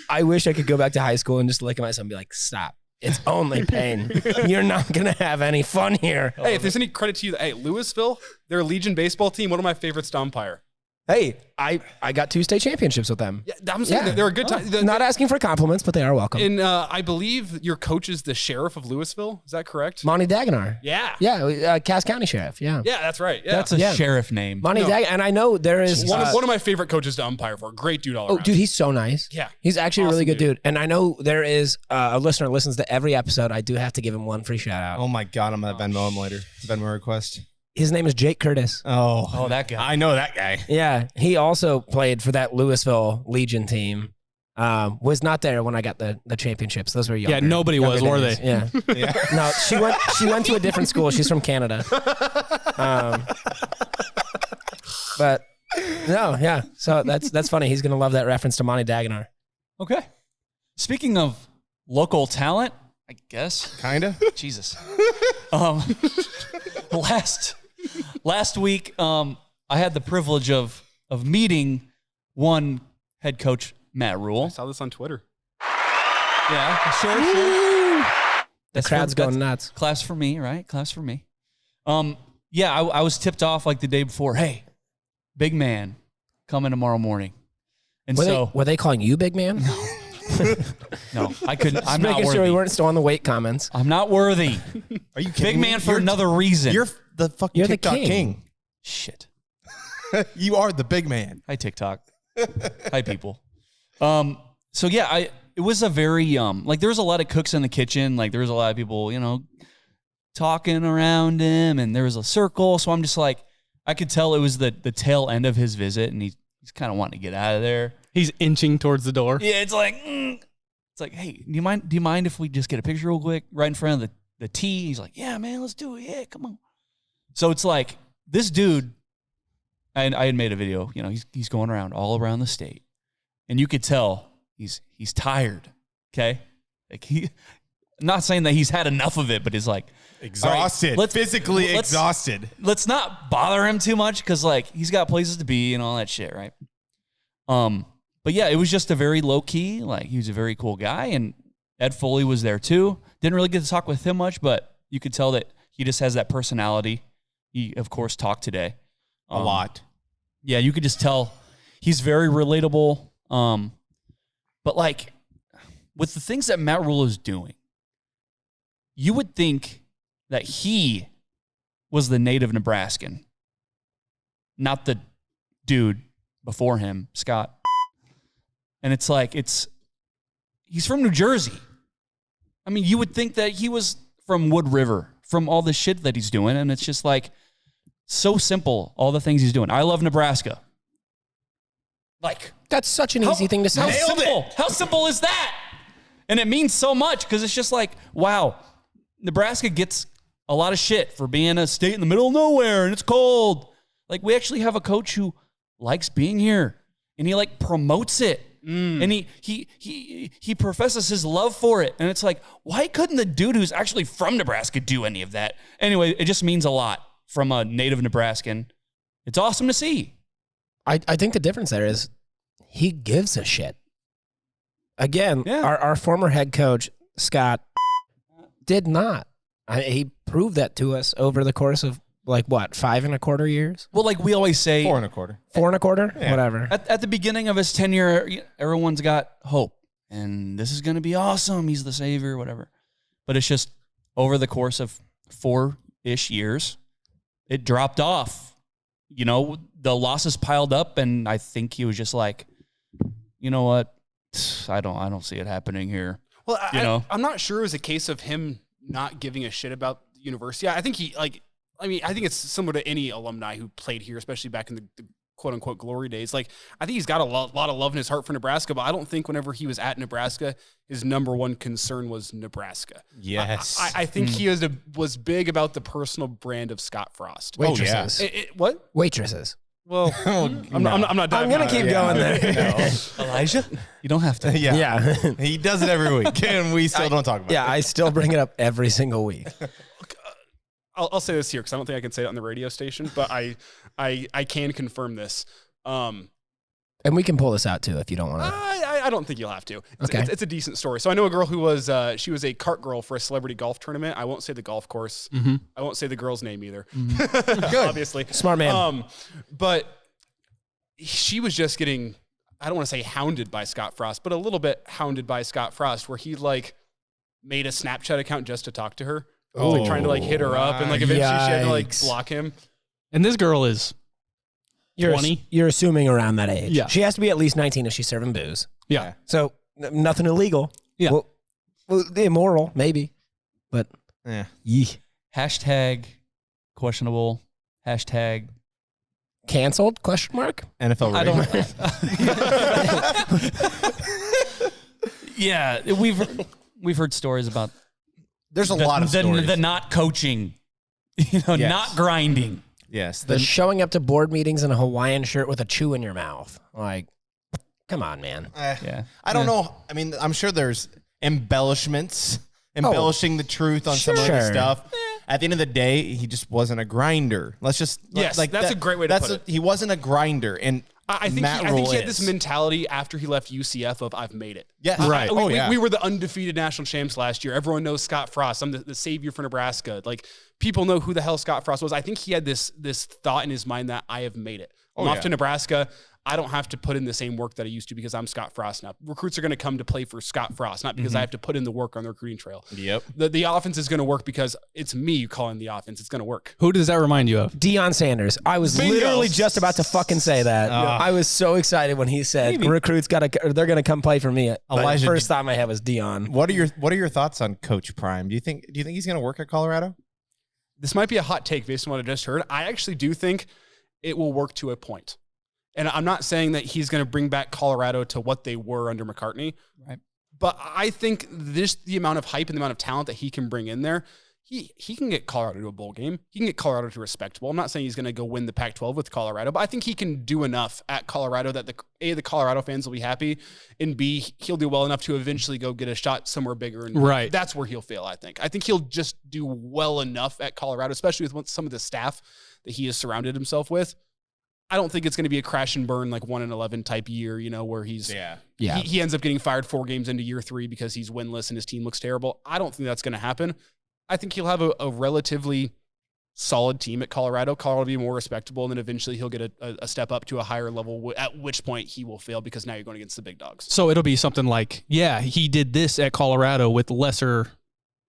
I wish I could go back to high school and just look at myself and be like, stop. It's only pain. You're not going to have any fun here. Hey, if there's any credit to you, hey, Louisville, they're a Legion baseball team. One of my favorites to umpire. Hey, I got 2 state championships with them. Yeah, I'm saying that they're a good time. Not asking for compliments, but they are welcome. And I believe your coach is the sheriff of Louisville. Is that correct? Monty Dagenar. Yeah. Yeah, Cass County Sheriff. Yeah. Yeah, that's right. Yeah. That's a sheriff name. Monty Dagenar. And I know there is one of my favorite coaches to umpire for. Great dude all around. Oh, dude, he's so nice. Yeah. He's actually a really Awesome good dude. And I know there is a listener who listens to every episode. I do have to give him one free shout out. Oh my God, I'm going to Venmo him later. Venmo request. His name is Jake Curtis. Oh, that guy. I know that guy. Yeah. He also played for that Louisville Legion team. Was not there when I got the championships. Those were younger. Yeah, nobody was, were they? Yeah. No, she went to a different school. She's from Canada. But no, yeah. So that's funny. He's gonna love that reference to Monty Dagenar. Okay. Speaking of local talent, I guess. Kinda. Jesus. Last week, I had the privilege of meeting one head coach, Matt Rule. I saw this on Twitter. Yeah, sure. The crowd's going nuts. Class for me, right? Class for me. Yeah, I was tipped off like the day before. Hey, big man, coming tomorrow morning. And were they calling you big man? No, I couldn't. I'm Just not making worthy. sure we weren't still on the weight comments. I'm not worthy. Are you kidding Big man me? for another reason. You're the fucking You're the TikTok king. king. Shit. You are the big man. Hi, TikTok. Hi, people. So yeah, it was a very like there was a lot of cooks in the kitchen. Like there was a lot of people, talking around him, and there was a circle. So I'm just like, I could tell it was the tail end of his visit, and he's kind of wanting to get out of there. He's inching towards the door. Yeah, it's like, hey, do you mind if we just get a picture real quick right in front of the tee? He's like, yeah, man, let's do it. Yeah, come on. So it's like this dude, and I had made a video. He's going around all around the state, and you could tell he's tired. Okay, like not saying that he's had enough of it, but he's like Exhausted, right, physically exhausted. Let's not bother him too much because like he's got places to be and all that shit, right? But yeah, it was just a very low key. Like he was a very cool guy, and Ed Foley was there too. Didn't really get to talk with him much, but you could tell that he just has that personality. He of course talked today A lot. Yeah, you could just tell he's very relatable. But like with the things that Matt Rule is doing, you would think that he was the native Nebraskan, not the dude before him, Scott. And it's like, he's from New Jersey. I mean, you would think that he was from Wood River, from all the shit that he's doing. And it's just like, so simple, all the things he's doing. I love Nebraska. Like, that's such an easy thing to say. How simple is that? And it means so much because it's just like, wow, Nebraska gets a lot of shit for being a state in the middle of nowhere and it's cold. Like, we actually have a coach who likes being here and he like promotes it. And he professes his love for it. And it's like, why couldn't the dude who's actually from Nebraska do any of that? Anyway, it just means a lot from a native Nebraskan. It's awesome to see. I think the difference there is he gives a shit. Again, our former head coach, Scott, did not. He proved that to us over the course of 5.25 years? Well, like we always say, 4.25. 4.25? Yeah. Whatever. At the beginning of his tenure, everyone's got hope, and this is going to be awesome. He's the savior, whatever. But it's just over the course of 4-ish years, it dropped off. The losses piled up, and I think he was just like, you know what? I don't see it happening here. Well, I'm not sure it was a case of him not giving a shit about the university. I think I think it's similar to any alumni who played here, especially back in the quote unquote glory days. Like, I think he's got a lot of love in his heart for Nebraska, but I don't think whenever he was at Nebraska, his number one concern was Nebraska. Yes. I think he was big about the personal brand of Scott Frost. Waitresses. What? Waitresses. Well, I'm not I'm going to keep going there. Elijah, you don't have to. Yeah. He does it every week, and we still don't talk about it. Yeah, I still bring it up every single week. I'll say this here because I don't think I can say it on the radio station, but I can confirm this. And we can pull this out too if you don't want to. I don't think you'll have to. Okay. It's a decent story. So I know a girl who was she was a cart girl for a celebrity golf tournament. I won't say the golf course. Mm-hmm. I won't say the girl's name either. Good. Obviously, Smart man. But she was just getting, I don't want to say hounded by Scott Frost, but a little bit hounded by Scott Frost, where he made a Snapchat account just to talk to her. Trying to hit her up, and eventually she had to block him. And this girl is 20. You're assuming around that age. Yeah. She has to be at least 19 if she's serving booze. Yeah. So nothing illegal. Yeah. Well, immoral, maybe. But Yeah. Hashtag questionable. Hashtag canceled? Question mark? NFL I rating. don't. Yeah, we've heard stories about. There's a lot of stories. The not coaching, Yes. not grinding. Yes. The showing up to board meetings in a Hawaiian shirt with a chew in your mouth. Like, come on, man. Yeah. I don't know. I mean, I'm sure there's embellishing the truth on some of the stuff. At the end of the day, he just wasn't a grinder. Let's just that's a great way to put it. He wasn't a grinder, and I think he had this mentality after he left UCF of I've made it. Yes. Right. We were the undefeated national champs last year. Everyone knows Scott Frost. I'm the savior for Nebraska. Like, people know who the hell Scott Frost was. I think he had this thought in his mind that I have made it. I'm off to Nebraska. I don't have to put in the same work that I used to because I'm Scott Frost now. Recruits are going to come to play for Scott Frost, not because I have to put in the work on the recruiting trail. Yep. The offense is going to work because it's me calling the offense. It's going to work. Who does that remind you of? Deion Sanders. I was literally just about to fucking say that. I was so excited when he said recruits they're going to come play for me. Elijah, first thought in my head was Deion. What are your thoughts on Coach Prime? Do you think he's going to work at Colorado? This might be a hot take based on what I just heard. I actually do think it will work to a point. And I'm not saying that he's going to bring back Colorado to what they were under McCartney. Right. But I think the amount of hype and the amount of talent that he can bring in there, he can get Colorado to a bowl game. He can get Colorado to respectable. I'm not saying he's going to go win the Pac-12 with Colorado, but I think he can do enough at Colorado that the Colorado fans will be happy, and B, he'll do well enough to eventually go get a shot somewhere bigger. And right. That's where he'll fail, I think. I think he'll just do well enough at Colorado, especially with some of the staff that he has surrounded himself with. I don't think it's going to be a crash and burn like 1-11 type year, where he ends up getting fired 4 games into year 3 because he's winless and his team looks terrible. I don't think that's going to happen. I think he'll have a relatively solid team at Colorado. Colorado will be more respectable, and then eventually he'll get a step up to a higher level, at which point he will fail because now you're going against the big dogs. So it'll be something like, he did this at Colorado with lesser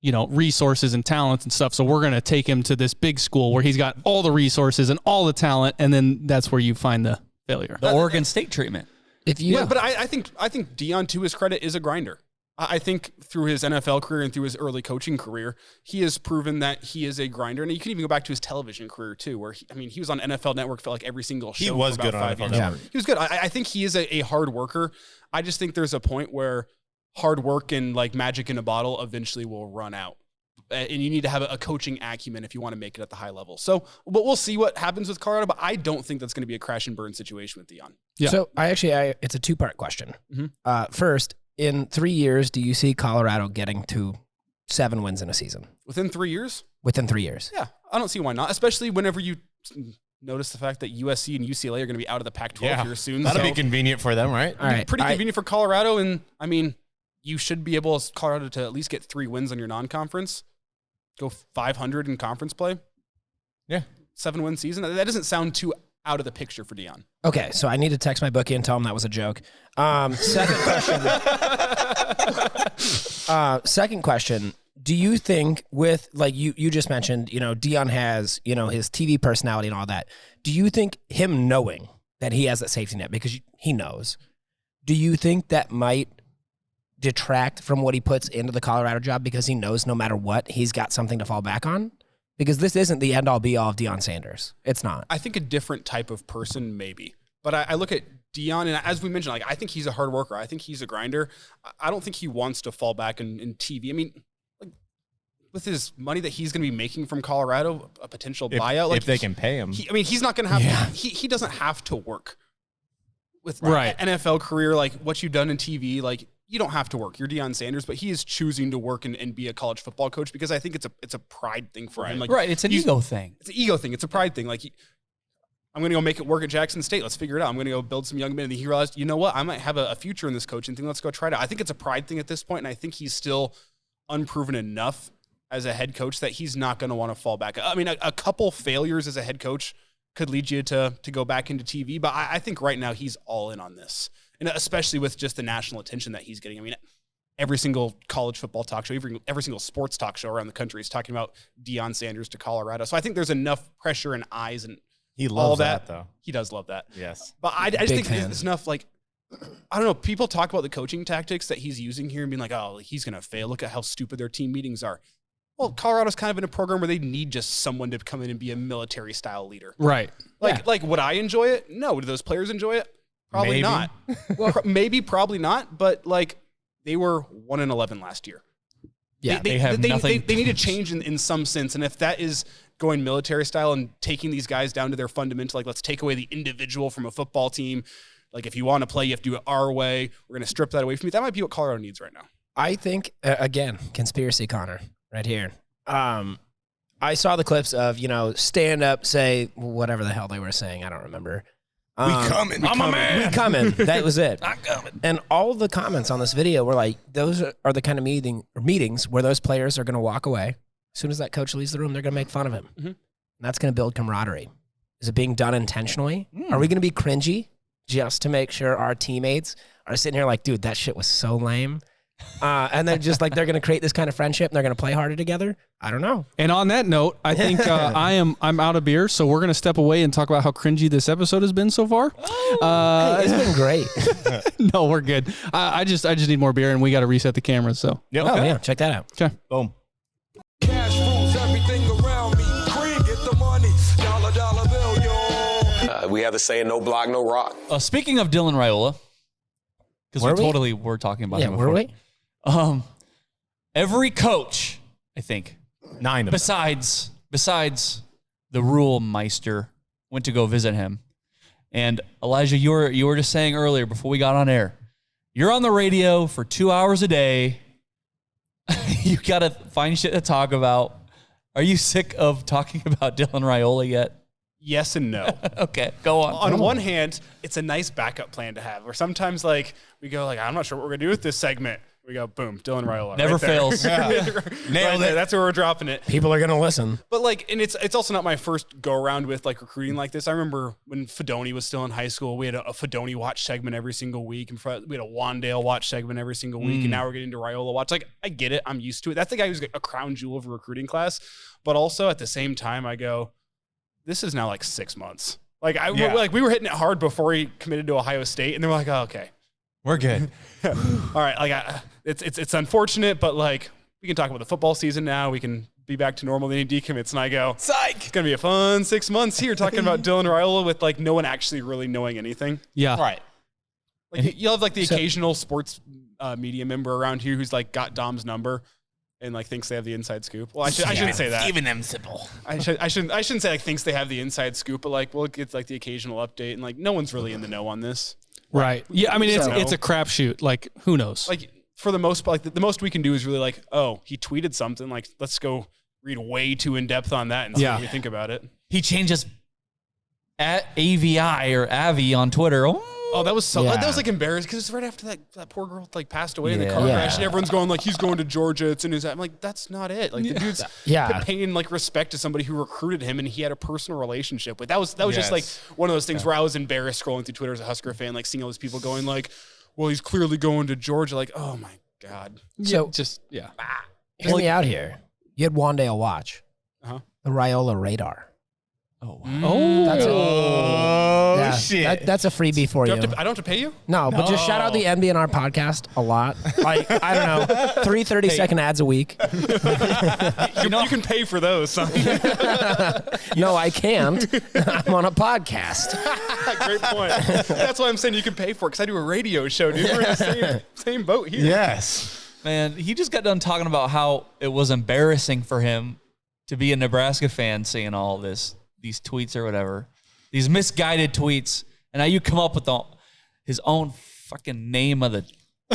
resources and talents and stuff. So we're going to take him to this big school where he's got all the resources and all the talent. And then that's where you find the failure. The Oregon State treatment. But I think Deion, to his credit, is a grinder. I think through his NFL career and through his early coaching career, he has proven that he is a grinder. And you can even go back to his television career too, where he was on NFL Network for like every single show. He was for good about on 5 NFL years. Network. He was good. I think he is a hard worker. I just think there's a point where hard work and like magic in a bottle eventually will run out. And you need to have a coaching acumen if you want to make it at the high level. So, but we'll see what happens with Colorado, but I don't think that's going to be a crash and burn situation with Deion. Yeah. So it's a 2-part question. Mm-hmm. First, in 3 years, do you see Colorado getting to 7 wins in a season? Within 3 years? Within 3 years. Yeah, I don't see why not, especially whenever you notice the fact that USC and UCLA are going to be out of the Pac-12 here soon. That'll be convenient for them, right? All right. Pretty convenient for Colorado, and you should be able, Colorado, to at least get 3 wins on your non-conference. go 500 in conference play. Yeah. 7-win season. That doesn't sound too out of the picture for Deion. Okay, so I need to text my bookie and tell him that was a joke. Second question. Second question. Do you think with, like you just mentioned, Deion has, his TV personality and all that. Do you think him knowing that he has that safety net, because he knows, do you think that might detract from what he puts into the Colorado job because he knows no matter what, he's got something to fall back on? Because this isn't the end-all be-all of Deion Sanders. It's not. I think a different type of person, maybe. But I look at Deion, and as we mentioned, like I think he's a hard worker. I think he's a grinder. I don't think he wants to fall back in TV. I mean, like with his money that he's going to be making from Colorado, a potential buyout. Like if they can pay him. He's not going to have he doesn't have to work with an NFL career like what you've done in TV. Like, you don't have to work. You're Deion Sanders, but he is choosing to work and be a college football coach because I think it's a pride thing for him. Like, It's an ego thing. It's an ego thing. It's a pride thing. Like, I'm going to go make it work at Jackson State. Let's figure it out. I'm going to go build some young men. And he realized, you know what? I might have a future in this coaching thing. Let's go try it out. I think it's a pride thing at this point, and I think he's still unproven enough as a head coach that he's not going to want to fall back. I mean, a couple failures as a head coach could lead you to go back into TV, but I think right now he's all in on this. And especially with just the national attention that he's getting. I mean, every single college football talk show, every single sports talk show around the country is talking about Deion Sanders to Colorado. So I think there's enough pressure and eyes and he loves all that. Though. He does love that. Yes. But I just think it's enough, like, I don't know, people talk about the coaching tactics that he's using here and being like, oh, he's going to fail. Look at how stupid their team meetings are. Well, Colorado's kind of in a program where they need just someone to come in and be a military-style leader. Right. Like, would I enjoy it? No. Do those players enjoy it? Probably not. Well, maybe, probably not. But like, they were 1-11 last year. Yeah, they need to change in some sense. And if that is going military style and taking these guys down to their fundamental, like let's take away the individual from a football team. Like if you want to play, you have to do it our way. We're going to strip that away from you. That might be what Colorado needs right now. I think again, conspiracy Connor right here. I saw the clips of stand up, say whatever the hell they were saying. I don't remember. We coming. I'm a man. We coming. That was it. I'm coming. And all the comments on this video were like, those are the kind of meetings where those players are going to walk away. As soon as that coach leaves the room, they're going to make fun of him. Mm-hmm. And that's going to build camaraderie. Is it being done intentionally? Are we going to be cringy just to make sure our teammates are sitting here like, dude, that shit was so lame? And then just like they're going to create this kind of friendship and they're going to play harder together. I don't know. And on that note, I think I'm out of beer, so we're going to step away and talk about how cringy this episode has been so far. Hey, it's been great. No, we're good. I just need more beer, and we got to reset the cameras. So yeah, check that out. Okay, boom. Cash rules everything around me. Cream, get the money. Dollar bill, yo. We have the saying, no block, no rock. Speaking of Dylan Raiola, because we were talking about him before. Were we? Every coach, I think, 9 of them. Besides the Rule Meister, went to go visit him. And Elijah, you were just saying earlier before we got on air, you're on the radio for 2 hours a day. You got to find shit to talk about. Are you sick of talking about Dylan Raiola yet? Yes and no. Okay, go on. On one hand, it's a nice backup plan to have. Where sometimes like we go like, I'm not sure what we're gonna do with this segment. We go, boom, Dylan Raiola. Never fails. Nailed it. That's where we're dropping it. People are going to listen. But like, and it's also not my first go around with like recruiting like this. I remember when Fedoni was still in high school, we had a Fedoni watch segment every single week. And we had a Wandale watch segment every single week. And now we're getting to Raiola watch. Like, I get it. I'm used to it. That's the guy who's a crown jewel of a recruiting class. But also at the same time, I go, this is now like 6 months. Like we were hitting it hard before he committed to Ohio State. And they were like, oh, okay. We're good. All right. Like it's unfortunate, but like we can talk about the football season now. We can be back to normal. Then he decommits and I go, psych. It's going to be a fun 6 months here talking about Dylan Raiola with like no one actually really knowing anything. Yeah. Right. Like you'll have like the occasional sports media member around here who's like got Dom's number and like thinks they have the inside scoop. Well, I shouldn't say that. Even them simple. I shouldn't say like thinks they have the inside scoop, but like we'll get like the occasional update and like no one's really in the know on this. Right. Yeah. I mean, it's a crapshoot. Like, who knows? Like, for the most part, like the most we can do is really like, oh, he tweeted something. Like, let's go read way too in depth on that and see what we think about it. He changes at AVI or Avi on Twitter. Oh, Oh, that was so. Yeah. That was like embarrassing because it's right after that poor girl like passed away in the car Yeah. crash, and everyone's going like, he's going to Georgia. It's in his. I'm like, that's not it. Like the dude's paying like respect to somebody who recruited him, and he had a personal relationship with. That was just like one of those things where I was embarrassed scrolling through Twitter as a Husker fan, like seeing all these people going like, well, he's clearly going to Georgia. Like, oh my god. So hear me out here. You had Wandale watch the Raiola radar. Oh, wow. That's shit. That's a freebie for you. I don't have to pay you? No, but just shout out the NBNR podcast a lot. Like, I don't know, 3 30-second ads a week. You can pay for those. No, I can't. I'm on a podcast. Great point. That's why I'm saying you can pay for it, because I do a radio show, dude. We're in the same boat here. Yes. Man, he just got done talking about how it was embarrassing for him to be a Nebraska fan seeing all these tweets or whatever, these misguided tweets, and now you come up with his own fucking name of the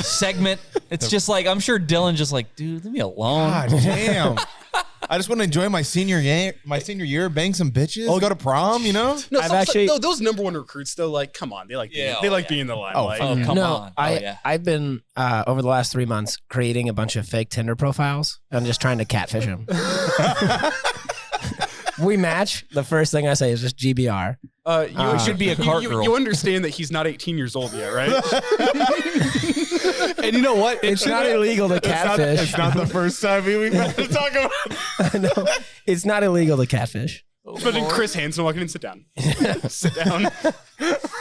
segment. It's just like, I'm sure Dylan just like, dude, leave me alone. God damn. I just want to enjoy my senior year, bang some bitches, go to prom, you know? No, those number one recruits though, like, come on, they like being in the limelight. Come on. I've been over the last 3 months creating a bunch of fake Tinder profiles and just trying to catfish them. We match. The first thing I say is just GBR. You should be a cart girl. You understand that he's not 18 years old yet, right? And you know what? It's not illegal to catfish. It's not the first time we've had to talk about it. I know. It's not illegal to catfish. But then Chris Hansen walking in, sit down. Sit down.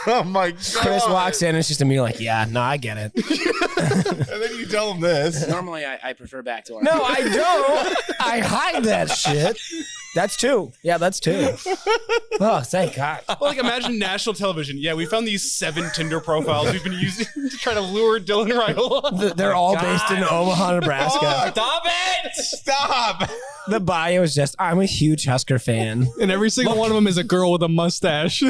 Oh my God. Chris walks in and it's just a me like, yeah, no, I get it. And then you tell him this. Normally I prefer backdoor. No, I don't. I hide that shit. That's 2. Yeah, that's 2. Oh, thank God. Well, like, imagine national television. Yeah, we found these 7 Tinder profiles we've been using to try to lure Dylan Raiola. They're all based in Omaha, Nebraska. Oh, Stop it! Stop. The bio is just, I'm a huge Husker fan. And every single one of them is a girl with a mustache.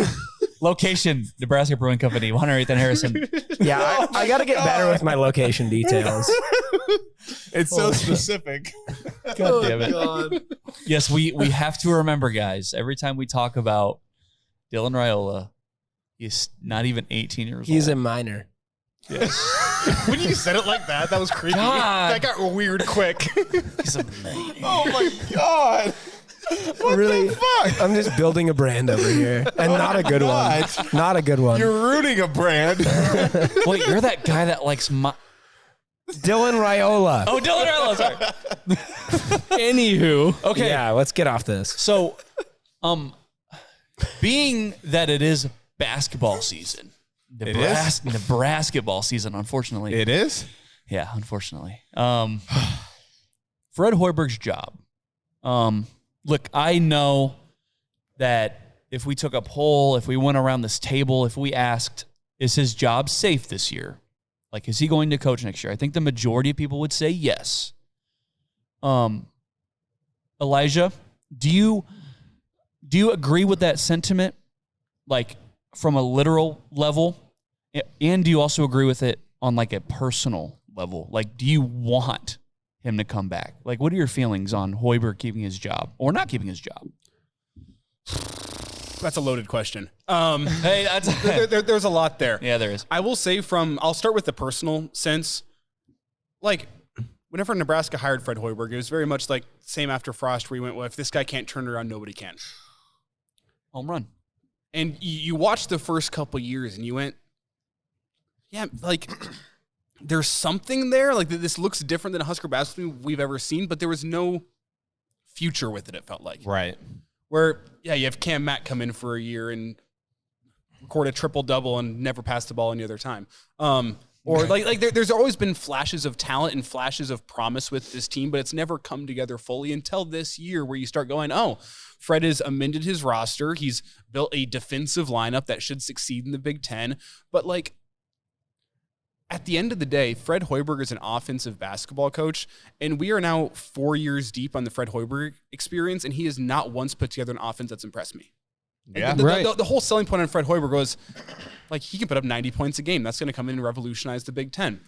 Location, Nebraska Brewing Company, 108th and Harrison. Yeah, I got to get better with my location details. It's so specific. God damn it. Yes, we have to remember, guys, every time we talk about Dylan Raiola, he's not even 18 years old. He's a minor. Yes. When you said it like that was creepy. God. That got weird quick. He's a minor. Oh my God. What really, the fuck? I'm just building a brand over here, and not a good one. Not a good one. You're rooting a brand. Wait, you're that guy that likes Dylan Raiola. Oh, Dylan Raiola. Sorry. Anywho, Okay. Yeah, let's get off this. So, being that it is basketball season, Nebraska ball season, unfortunately. It is? Yeah, unfortunately. Fred Hoiberg's job. Look, I know that if we took a poll, if we went around this table, if we asked, is his job safe this year? Like, is he going to coach next year? I think the majority of people would say yes. Elijah, do you agree with that sentiment? Like, from a literal level? And do you also agree with it on like a personal level? Like, do you want him to come back? Like, what are your feelings on Hoiberg keeping his job or not keeping his job? That's a loaded question. Hey, there's a lot there. Yeah, there is. I will say I'll start with the personal sense. Like, whenever Nebraska hired Fred Hoiberg, it was very much like same after Frost, where he went, well, if this guy can't turn it around, nobody can. Home run. And you watched the first couple years and you went, yeah, like there's something there. Like, this looks different than a Husker basketball we've ever seen, but there was no future with it felt like. Right. Where, yeah, you have Cam Mack come in for a year and record a triple-double and never pass the ball any other time. Or there's always been flashes of talent and flashes of promise with this team, but it's never come together fully until this year where you start going, oh, Fred has amended his roster. He's built a defensive lineup that should succeed in the Big Ten. But, like, at the end of the day, Fred Hoiberg is an offensive basketball coach, and we are now 4 years deep on the Fred Hoiberg experience, and he has not once put together an offense that's impressed me. Yeah, the whole selling point on Fred Hoiberg was, like, he can put up 90 points a game. That's going to come in and revolutionize the Big Ten.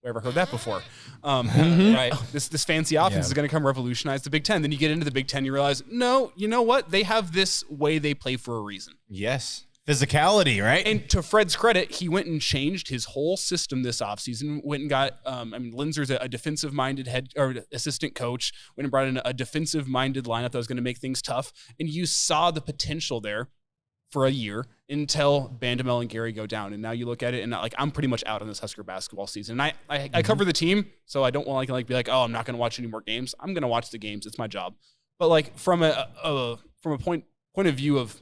We ever heard that before? Right. This fancy offense is going to come revolutionize the Big Ten. Then you get into the Big Ten, you realize, no, you know what? They have this way they play for a reason. Yes. physicality, right? And to Fred's credit, he went and changed his whole system this offseason. Went and got, Linzer's a defensive-minded head or assistant coach. Went and brought in a defensive-minded lineup that was going to make things tough. And you saw the potential there for a year until Bandamel and Gary go down. And now you look at it, and I'm pretty much out on this Husker basketball season. And I cover the team, so I don't want to be like, oh, I'm not going to watch any more games. I'm going to watch the games. It's my job. But from a point of view of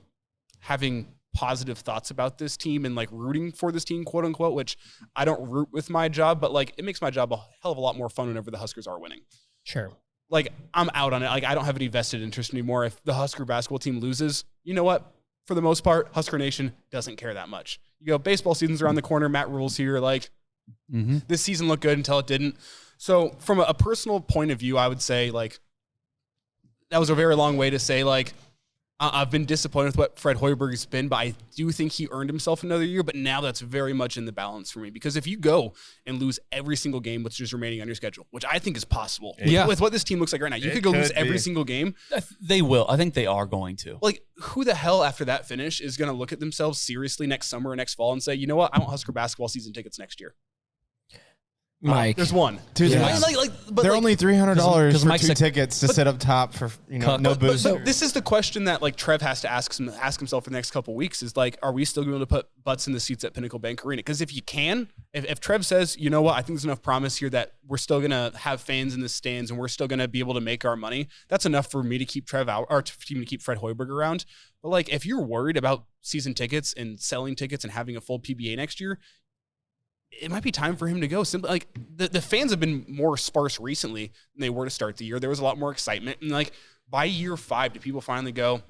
having positive thoughts about this team and rooting for this team, quote unquote, which I don't root with my job, but it makes my job a hell of a lot more fun whenever the Huskers are winning. Sure. I'm out on it. I don't have any vested interest anymore. If the Husker basketball team loses, you know what? For the most part, Husker Nation doesn't care that much. You go, baseball season's around the corner. Matt Rule's here. This season looked good until it didn't. So from a personal point of view, I would say that was a very long way to say I've been disappointed with what Fred Hoiberg's been, but I do think he earned himself another year. But now that's very much in the balance for me, because if you go and lose every single game which is remaining on your schedule, which I think is possible with what this team looks like right now, you could go lose every single game. They will. I think they are going to. Who the hell after that finish is going to look at themselves seriously next summer or next fall and say, you know what, I want Husker basketball season tickets next year? Mike, there's one. Dude, Yeah. But they're only $300 for Mike's two tickets to sit up top for no booze. But this is the question that Trev has to ask himself for the next couple of weeks is are we still going to put butts in the seats at Pinnacle Bank Arena? Because if you can, if Trev says, you know what, I think there's enough promise here that we're still going to have fans in the stands and we're still going to be able to make our money, that's enough for me to keep Trev out or to keep Fred Hoiberg around. But if you're worried about season tickets and selling tickets and having a full PBA next year, it might be time for him to go. Simply, the fans have been more sparse recently than they were to start the year. There was a lot more excitement, and by year 5, do people finally go,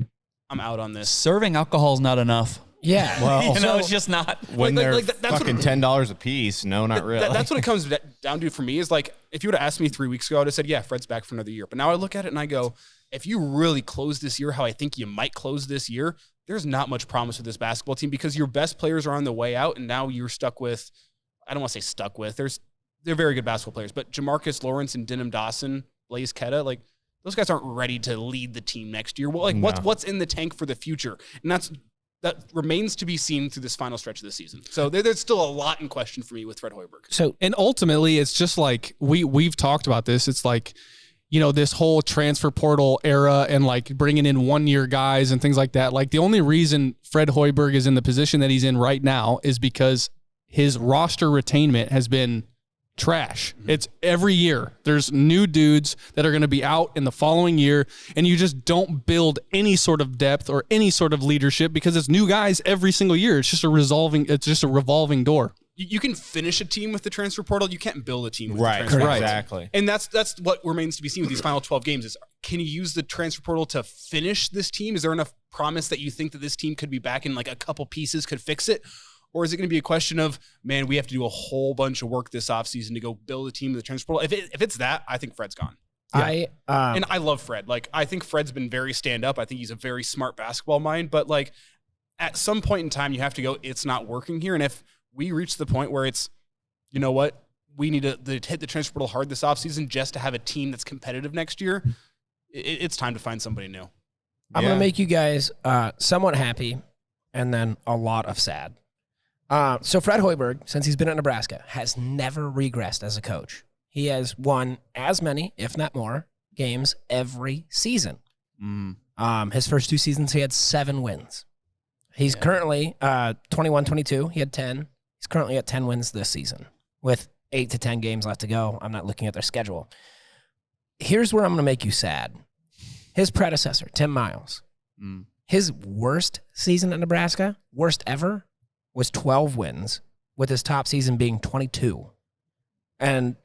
"I'm out on this"? Serving alcohol is not enough. Yeah, well, it's just not. When they're that's fucking $10 a piece. No, not really. That's what it comes down to for me. Is if you would have asked me 3 weeks ago, I'd have said, "Yeah, Fred's back for another year." But now I look at it and I go, if you really close this year how I think you might close this year, there's not much promise with this basketball team because your best players are on the way out, and now you're stuck with. I don't want to say stuck with. They're very good basketball players, but Jamarcus Lawrence and Denham Dawson, Blaze Ketta, those guys aren't ready to lead the team next year. Well, what's in the tank for the future? And that remains to be seen through this final stretch of the season. So there's still a lot in question for me with Fred Hoiberg. So, and ultimately, it's just we've talked about this. It's this whole transfer portal era and bringing in 1-year guys and things like that. The only reason Fred Hoiberg is in the position that he's in right now is because his roster retainment has been trash. It's every year. There's new dudes that are going to be out in the following year, and you just don't build any sort of depth or any sort of leadership because it's new guys every single year. It's just a revolving door. You can finish a team with the transfer portal. You can't build a team with the Right, transfer portal. exactly. And that's what remains to be seen with these final 12 games is, can you use the transfer portal to finish this team? Is there enough promise that you think that this team could be back and a couple pieces could fix it? Or is it going to be a question of, man, we have to do a whole bunch of work this offseason to go build a team with the transfer portal? If it's that, I think Fred's gone. Yeah. And I love Fred. I think Fred's been very stand-up. I think he's a very smart basketball mind. But, at some point in time, you have to go, it's not working here. And if we reach the point where it's, you know what, we need to hit the transfer portal hard this offseason just to have a team that's competitive next year, it's time to find somebody new. I'm going to make you guys somewhat happy and then a lot of sad. So Fred Hoiberg, since he's been at Nebraska, has never regressed as a coach. He has won as many, if not more, games every season. His first 2 seasons, he had 7 wins. He's currently 21-22. He had 10. He's currently at 10 wins this season with 8 to 10 games left to go. I'm not looking at their schedule. Here's where I'm going to make you sad. His predecessor, Tim Miles, his worst season at Nebraska, worst ever, was 12 wins, with his top season being 22. And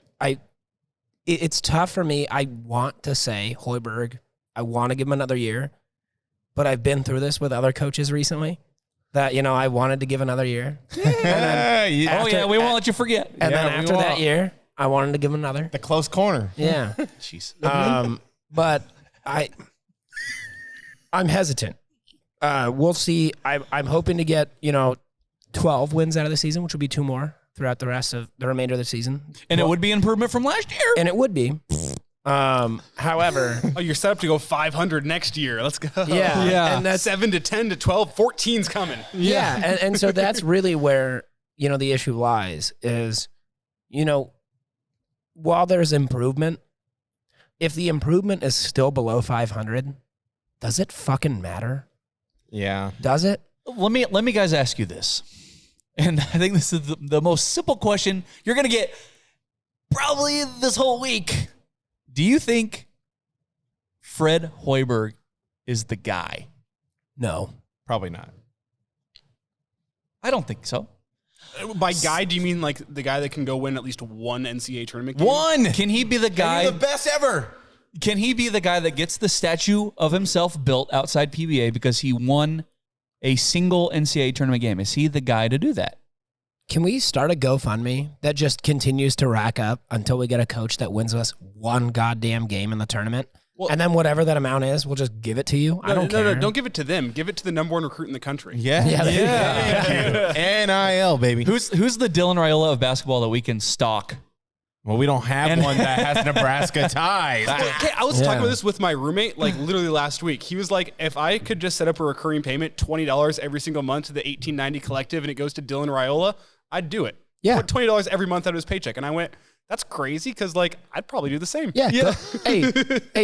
it's tough for me. I want to say Hoiberg, I want to give him another year, but I've been through this with other coaches recently that, I wanted to give another year. We won't let you forget. And then after that year, I wanted to give him another. The close corner. Yeah. Jeez. But I'm hesitant. We'll see. I'm hoping to get, 12 wins out of the season, which would be 2 more throughout the remainder of the season. And it would be improvement from last year. And it would be. However, you're set up to go 500 next year. Let's go. Yeah. And that's 7 to 10 to 12, 14's coming. Yeah. And so that's really where, the issue lies is, while there's improvement, if the improvement is still below 500, does it fucking matter? Yeah. Does it? Let me guys ask you this. And I think this is the most simple question you're going to get probably this whole week. Do you think Fred Hoiberg is the guy? No. Probably not. I don't think so. By guy, do you mean like the guy that can go win at least one NCAA tournament game? One! Can he be the guy? You're the best ever. Can he be the guy that gets the statue of himself built outside PBA because he won a single NCAA tournament game? Is he the guy to do that? Can we start a GoFundMe that just continues to rack up until we get a coach that wins us one goddamn game in the tournament? And then whatever that amount is, we'll just give it to you. I don't care. No, don't give it to them. Give it to the number one recruit in the country. Yeah. NIL, baby. Who's the Dylan Raiola of basketball that we can stalk? Well, we don't have one that has Nebraska ties. Okay, I was talking about this with my roommate like literally last week. He was like, if I could just set up a recurring payment, $20 every single month to the 1890 collective and it goes to Dylan Raiola, I'd do it. Yeah. Put $20 every month out of his paycheck. And I went, that's crazy because like I'd probably do the same. Yeah. Hey,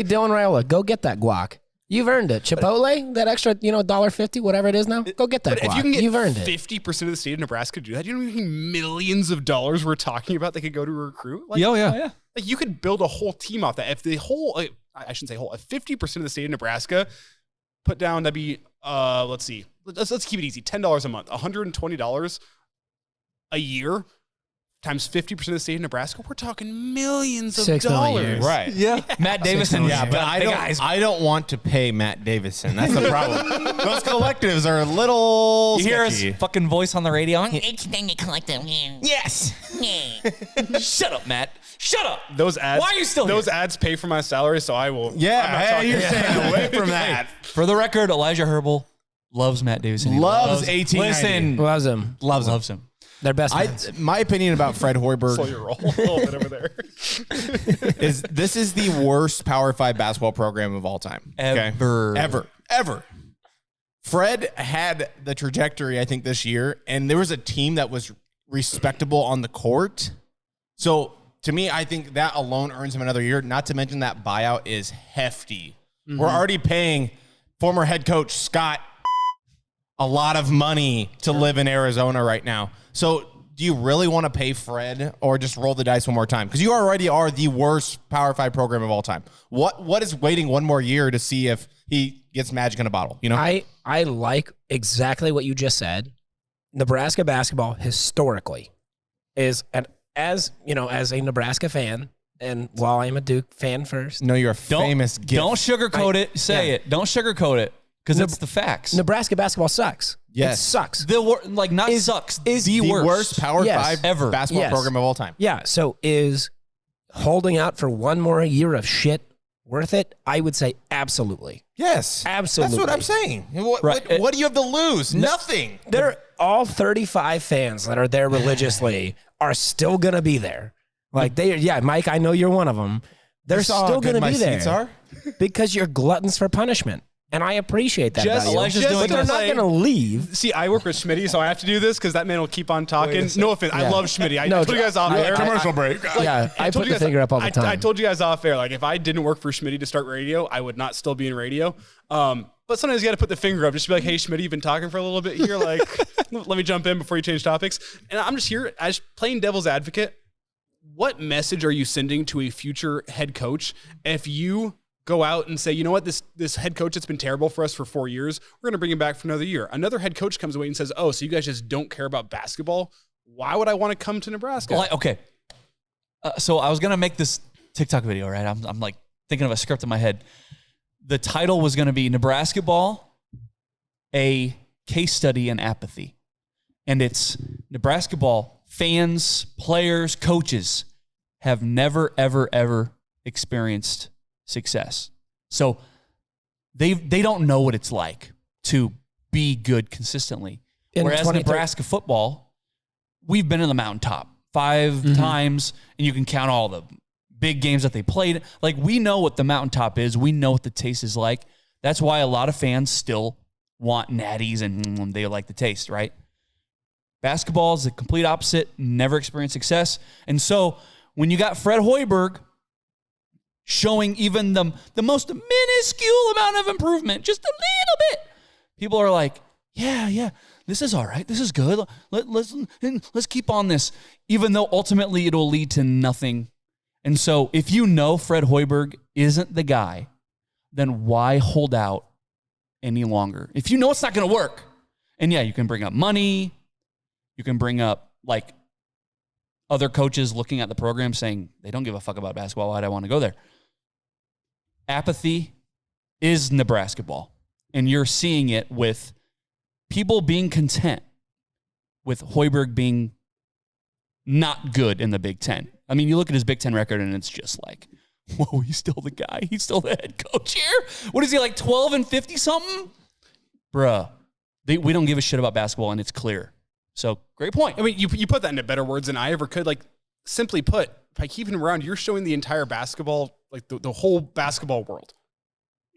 Dylan Raiola, go get that guac. You've earned it. Chipotle, that extra, $1.50, whatever it is now, go get that But guac. if you can get You've earned it. 50% of the state of Nebraska to do that, you know how many millions of dollars we're talking about that could go to a recruit? Like, yeah. Like you could build a whole team off that. If the whole, I shouldn't say whole, if 50% of the state of Nebraska put down, that'd be, let's see, let's keep it easy, $10 a month, $120 a year times 50% of the state of Nebraska, we're talking millions of $6 million dollars. a year. Right. Yeah. Matt Davison. Yeah, but I don't want to pay Matt Davison. That's the problem. Those collectives are a little You hear his sketchy. fucking voice on the radio? Extended collective. Yes. Shut up, Matt. Shut up. Those ads. Why are you still Those here? ads pay for my salary, so I will. Yeah, I'm not hey, talking- you're staying away from that. For the record, Elijah Herbel loves Matt Davison. He Loves 1890. Listen, Loves him. loves him. They're best friends. My opinion about Fred Slow Hoiberg your roll a little bit over there. is this is the worst Power 5 basketball program of all time. Ever. Ever. Fred had the trajectory, I think, this year, and there was a team that was respectable on the court. So, to me, I think that alone earns him another year, not to mention that buyout is hefty. Mm-hmm. We're already paying former head coach Scott a lot of money to live in Arizona right now. So do you really want to pay Fred or just roll the dice one more time? Because you already are the worst Power 5 program of all time. What is waiting one more year to see if he gets magic in a bottle? I like exactly what you just said. Nebraska basketball historically is, as a Nebraska fan, and while I'm a Duke fan first, No, you're a famous gift. Don't sugarcoat it. Say it. Don't sugarcoat it because it's the facts. Nebraska sucks. Yes. It sucks. Sucks. Is the worst Power Yes. 5 ever. basketball Yes. program of all time. Yeah. So is holding out for one more year of shit worth it? I would say absolutely. Yes. Absolutely. That's what I'm saying. Right. What do you have to lose? Nothing. They're all 35 fans that are there religiously are still going to be there. Like Mike, I know you're one of them. They're You saw how still good going to my be there seats are? because you're gluttons for punishment. And I appreciate that. Just- about you. Elijah's But doing they're this. not going to leave. See, I work with Schmitty, so I have to do this because that man will keep on talking. No offense. I love Schmitty. I No, told you guys off air. Commercial break. Yeah, I told put you the guys- finger up all the time. I told you guys off air, like if I didn't work for Schmitty to start radio, I would not still be in radio. But sometimes you got to put the finger up, just to be like, hey, Schmitty, you've been talking for a little bit here. Like, let me jump in before you change topics. And I'm just here as playing devil's advocate. What message are you sending to a future head coach if you go out and say, you know what, this head coach that's been terrible for us for 4 years, we're going to bring him back for another year. Another head coach comes away and says, oh, so you guys just don't care about basketball? Why would I want to come to Nebraska? Well, okay. So I was going to make this TikTok video, right? I'm like thinking of a script in my head. The title was going to be Nebraska Ball, a case study in apathy. And it's Nebraska Ball fans, players, coaches have never, ever, ever experienced success. So they don't know what it's like to be good consistently. Whereas Nebraska football, we've been in the mountaintop 5 times, and you can count all the big games that they played. Like, we know what the mountaintop is. We know what the taste is like. That's why a lot of fans still want natties and they like the taste, right? Basketball is the complete opposite, never experienced success. And so when you got Fred Hoiberg showing even the most minuscule amount of improvement, just a little bit, people are like, yeah, this is all right. This is good. Let's keep on this, even though ultimately it'll lead to nothing. And so if you know Fred Hoiberg isn't the guy, then why hold out any longer? If you know it's not going to work, and yeah, you can bring up money, you can bring up like other coaches looking at the program saying they don't give a fuck about basketball. Why do I want to go there? Apathy is Nebraska ball, and you're seeing it with people being content with Hoiberg being not good in the Big Ten. I mean, you look at his Big Ten record, and it's just like, whoa, he's still the guy. He's still the head coach here. What is he, like 12 and 50 something? Bruh, we don't give a shit about basketball, and it's clear. So, great point. I mean, you put that into better words than I ever could. Like, simply put, by keeping him around, you're showing the entire basketball, like the whole basketball world.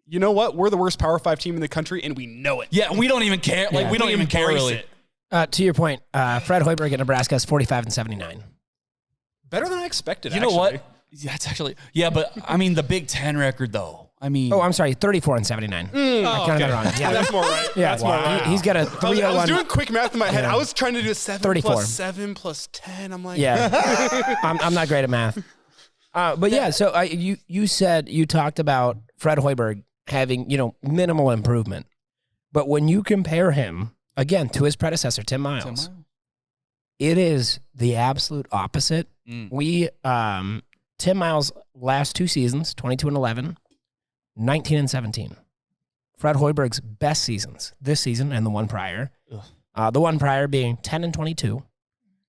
You know what? We're the worst Power 5 team in the country, and we know it. Yeah, we don't even care. Like, we don't even care, really. To your point, Fred Hoiberg at Nebraska is 45 and 79. Better than I expected, You know what? Yeah, it's actually, but I mean, the Big Ten record, though. I mean, I'm sorry, 34 and 79. I counted that wrong. Yeah, that's more right. Yeah, that's more right. He's got a 301. I was doing quick math in my head. I was trying to do 7 34. plus 7 plus 10. I'm like, I'm not great at math. But yeah, so you talked about Fred Hoiberg having, minimal improvement. But when you compare him, again, to his predecessor, Tim Miles, it is the absolute opposite. Tim Miles' last 2 seasons, 22 and 11, 19 and 17. Fred Hoiberg's best seasons, this season and the one prior. The one prior being 10 and 22,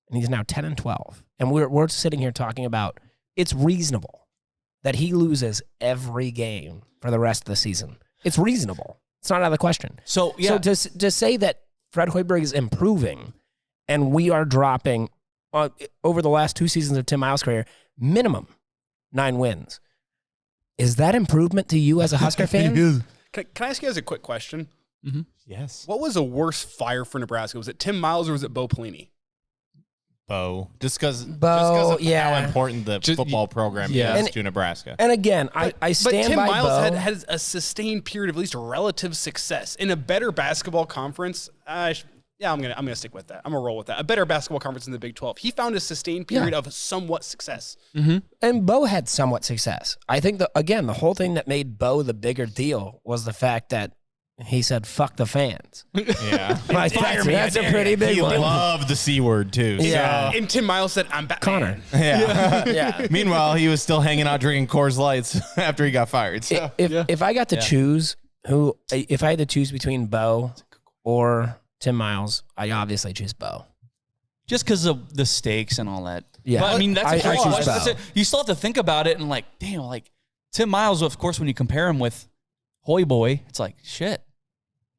and he's now 10 and 12. And we're sitting here talking about it's reasonable that he loses every game for the rest of the season. It's reasonable. It's not out of the question. So to say that Fred Hoiberg is improving and we are dropping over the last 2 seasons of Tim Miles' career, minimum 9 wins. Is that improvement to you as a Husker fan? Can I ask you guys a quick question? Mm-hmm. Yes. What was a worse fire for Nebraska? Was it Tim Miles or was it Bo Pelini? Bo. Just because of Bo, how important the football program is to Nebraska. And again, I stand Tim by Miles Bo. had a sustained period of at least relative success in a better basketball conference. I'm gonna stick with that. I'm gonna roll with that. A better basketball conference in the Big 12. He found a sustained period of somewhat success. Mm-hmm. And Bo had somewhat success. I think the whole thing that made Bo the bigger deal was the fact that he said, "Fuck the fans." Yeah, that's a pretty big one. He loved the C word too. Yeah, so. And Tim Miles said, "I'm Batman." Connor. Yeah. Meanwhile, he was still hanging out drinking Coors Lights after he got fired. So. If I got to choose if I had to choose between Bo or Tim Miles, I obviously choose Bo. Just because of the stakes and all that. Yeah. But, I mean, that's I choose Bo. You still have to think about it and like, damn, like Tim Miles, of course, when you compare him with Hoy Boy, it's like, shit.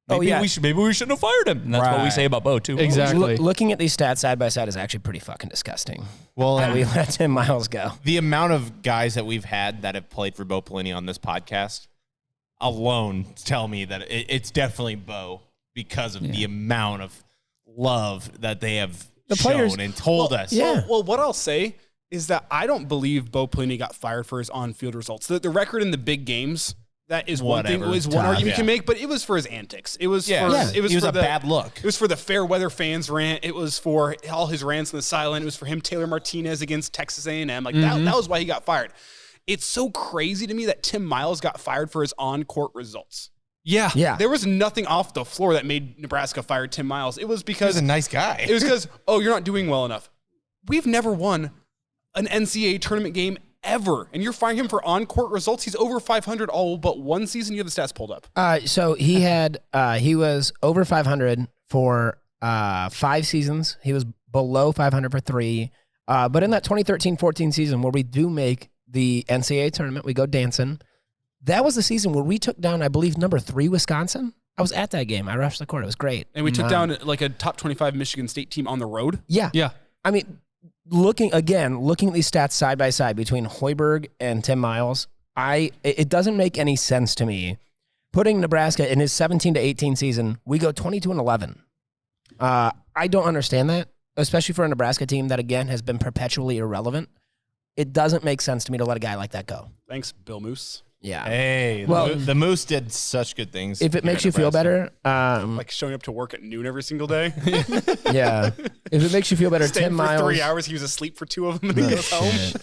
Maybe we shouldn't have fired him. And that's what we say about Bo, too. Exactly. Looking at these stats side by side is actually pretty fucking disgusting. Well, that we let Tim Miles go. The amount of guys that we've had that have played for Bo Pelini on this podcast alone tell me that it's definitely Bo because of the amount of love that they have shown and told us. Yeah. Well, what I'll say is that I don't believe Bo Pelini got fired for his on-field results. The record in the big games, that is one thing. Is one argument you can make, but it was for his antics. It was it was a bad look. It was for the fair weather fans rant. It was for all his rants on the sideline. It was for him Taylor Martinez against Texas A&M. Like that was why he got fired. It's so crazy to me that Tim Miles got fired for his on-court results. Yeah. There was nothing off the floor that made Nebraska fire Tim Miles. It was because he was a nice guy. It was because, you're not doing well enough. We've never won an NCAA tournament game ever, and you're firing him for on-court results. He's over 500 all but one season. You have the stats pulled up. So he was over 500 for 5 seasons. He was below 500 for 3. But in that 2013-14 season where we do make the NCAA tournament, we go dancing. That was the season where we took down, I believe, number 3 Wisconsin. I was at that game. I rushed the court. It was great. And we took down like a top 25 Michigan State team on the road. Yeah. I mean, looking at these stats side by side between Hoiberg and Tim Miles, it doesn't make any sense to me. Putting Nebraska in his 17 to 18 season, we go 22-11. I don't understand that, especially for a Nebraska team that, again, has been perpetually irrelevant. It doesn't make sense to me to let a guy like that go. Thanks, Bill Moose. Yeah. Hey, well, the Moose did such good things. If it makes you feel better, like showing up to work at noon every single day. Yeah. If it makes you feel better, Staying Tim for Miles. 3 hours, he was asleep for 2 of them, and then he goes home.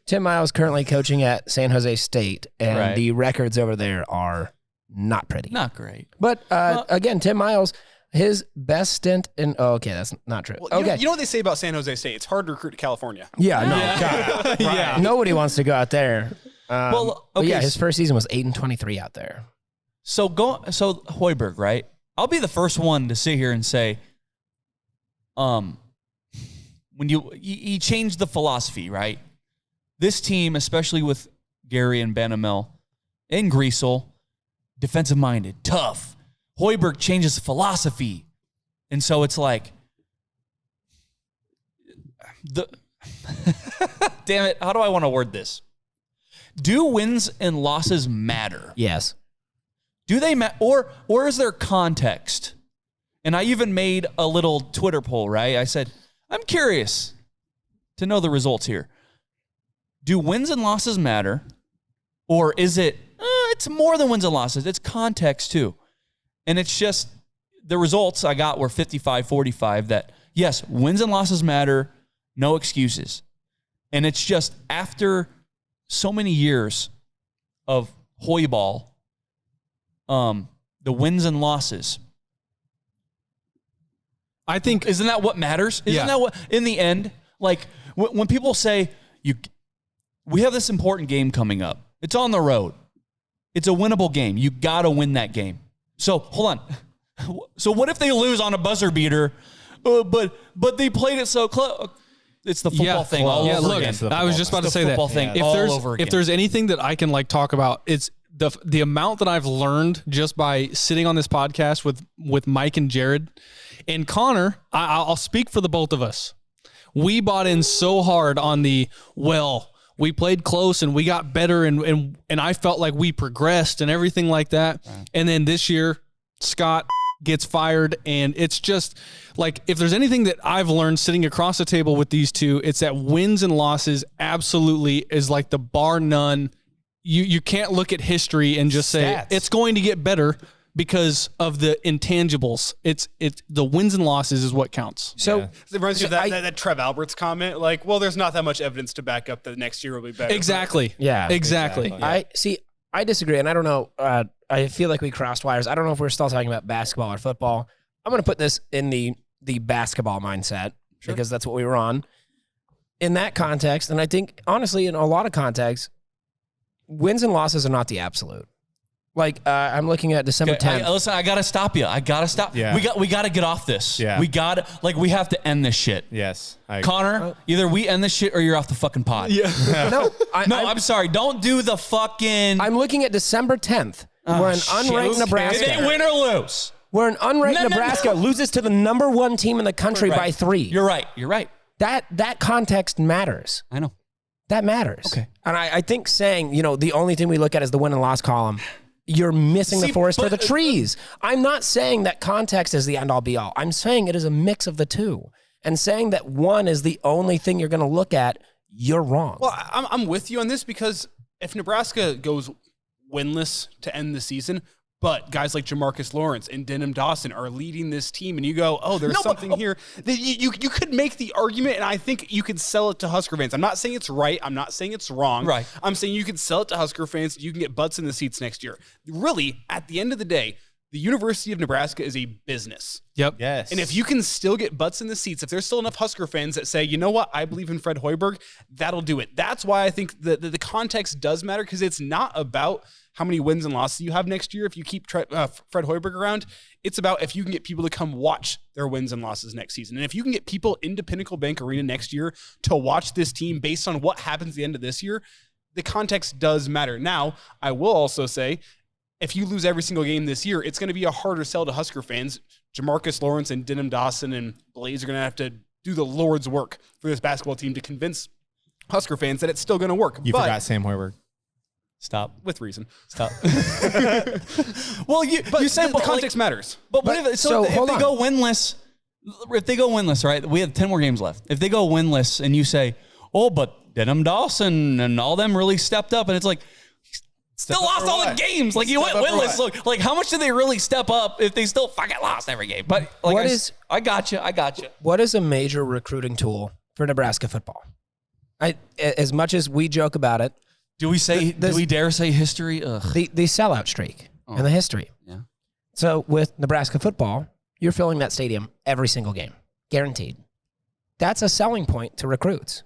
Tim Miles currently coaching at San Jose State, and the records over there are not pretty. Not great. But again, Tim Miles, his best stint in. Oh, okay, that's not true. Well, okay. You know what they say about San Jose State? It's hard to recruit to California. Yeah, no. God. Yeah. Nobody wants to go out there. Well, but okay, yeah, his first season was 8-23 out there. So Hoiberg, right? I'll be the first one to sit here and say, when he changed the philosophy, right? This team, especially with Gary and Banamel and Greasel, defensive minded, tough. Hoiberg changes the philosophy, and so it's like damn it, how do I want to word this? Do wins and losses matter? Yes. Do they matter? Or is there context? And I even made a little Twitter poll, right? I said, I'm curious to know the results here. Do wins and losses matter? Or is it, it's more than wins and losses. It's context too. And it's just, the results I got were 55-45 that, yes, wins and losses matter, no excuses. And it's just after so many years of Hoyball, the wins and losses, I think, isn't that what matters? Isn't that what, in the end, like when people say we have this important game coming up, it's on the road, it's a winnable game, you got to win that game. So hold on. So what if they lose on a buzzer beater, but they played it so close? It's the football thing all over again. I was just about to say that. If there's anything that I can like talk about, it's the amount that I've learned just by sitting on this podcast with Mike and Jared and Connor. I'll speak for the both of us. We bought in so hard on we played close and we got better and I felt like we progressed and everything like that. Right. And then this year, Scott gets fired, and it's just like, if there's anything that I've learned sitting across the table with these two, it's that wins and losses absolutely is like the bar none. You can't look at history and just say it's going to get better because of the intangibles. It's the wins and losses is what counts. So it reminds me of that Trev Alberts comment, like, well, there's not that much evidence to back up that next year will be better. Exactly. Yeah. Exactly. I disagree, and I don't know. I feel like we crossed wires. I don't know if we're still talking about basketball or football. I'm going to put this in the basketball mindset because that's what we were on. In that context, and I think, honestly, in a lot of contexts, wins and losses are not the absolute. Like, I'm looking at December 10th. Listen, I got to stop you. Yeah. We got to get off this. Yeah. We have to end this shit. Yes. Connor, either we end this shit or you're off the fucking pod. Yeah. I'm sorry. Don't do the fucking... I'm looking at December 10th. We're an unranked Nebraska. Did they win or lose? We're an unranked Nebraska loses to the number 1 team in the country by 3. You're right. That context matters. I know. That matters. Okay. And I think saying, the only thing we look at is the win and loss column, you're missing the forest for the trees. I'm not saying that context is the end all be all. I'm saying it is a mix of the two. And saying that one is the only thing you're going to look at, you're wrong. Well, I'm with you on this because if Nebraska goes winless to end the season, but guys like Jamarcus Lawrence and Denham Dawson are leading this team, and you go, oh, there's something here. That you could make the argument, and I think you could sell it to Husker fans. I'm not saying it's right. I'm not saying it's wrong. Right. I'm saying you could sell it to Husker fans. You can get butts in the seats next year. Really, at the end of the day, the University of Nebraska is a business. Yep. Yes. And if you can still get butts in the seats, if there's still enough Husker fans that say, you know what, I believe in Fred Hoiberg, that'll do it. That's why I think the context does matter, because it's not about how many wins and losses you have next year if you keep Fred Hoiberg around. It's about if you can get people to come watch their wins and losses next season. And if you can get people into Pinnacle Bank Arena next year to watch this team based on what happens at the end of this year, the context does matter. Now, I will also say, if you lose every single game this year, it's going to be a harder sell to Husker fans. Jamarcus Lawrence and Denham Dawson and Blaze are going to have to do the Lord's work for this basketball team to convince Husker fans that it's still going to work. You forgot Sam Hoiberg. Stop. With reason. Stop. Well, you said the context matters. But what if they go winless? If they go winless, right? We have 10 more games left. If they go winless and you say, oh, but Denham Dawson and all them really stepped up, and it's like, still lost all the games. Like, you went winless. Look, like, how much did they really step up if they still fucking lost every game? But like, I got you. What is a major recruiting tool for Nebraska football? As much as we joke about it, do we dare say history? Ugh. The sellout streak and the history. Yeah. So with Nebraska football, you're filling that stadium every single game, guaranteed. That's a selling point to recruits.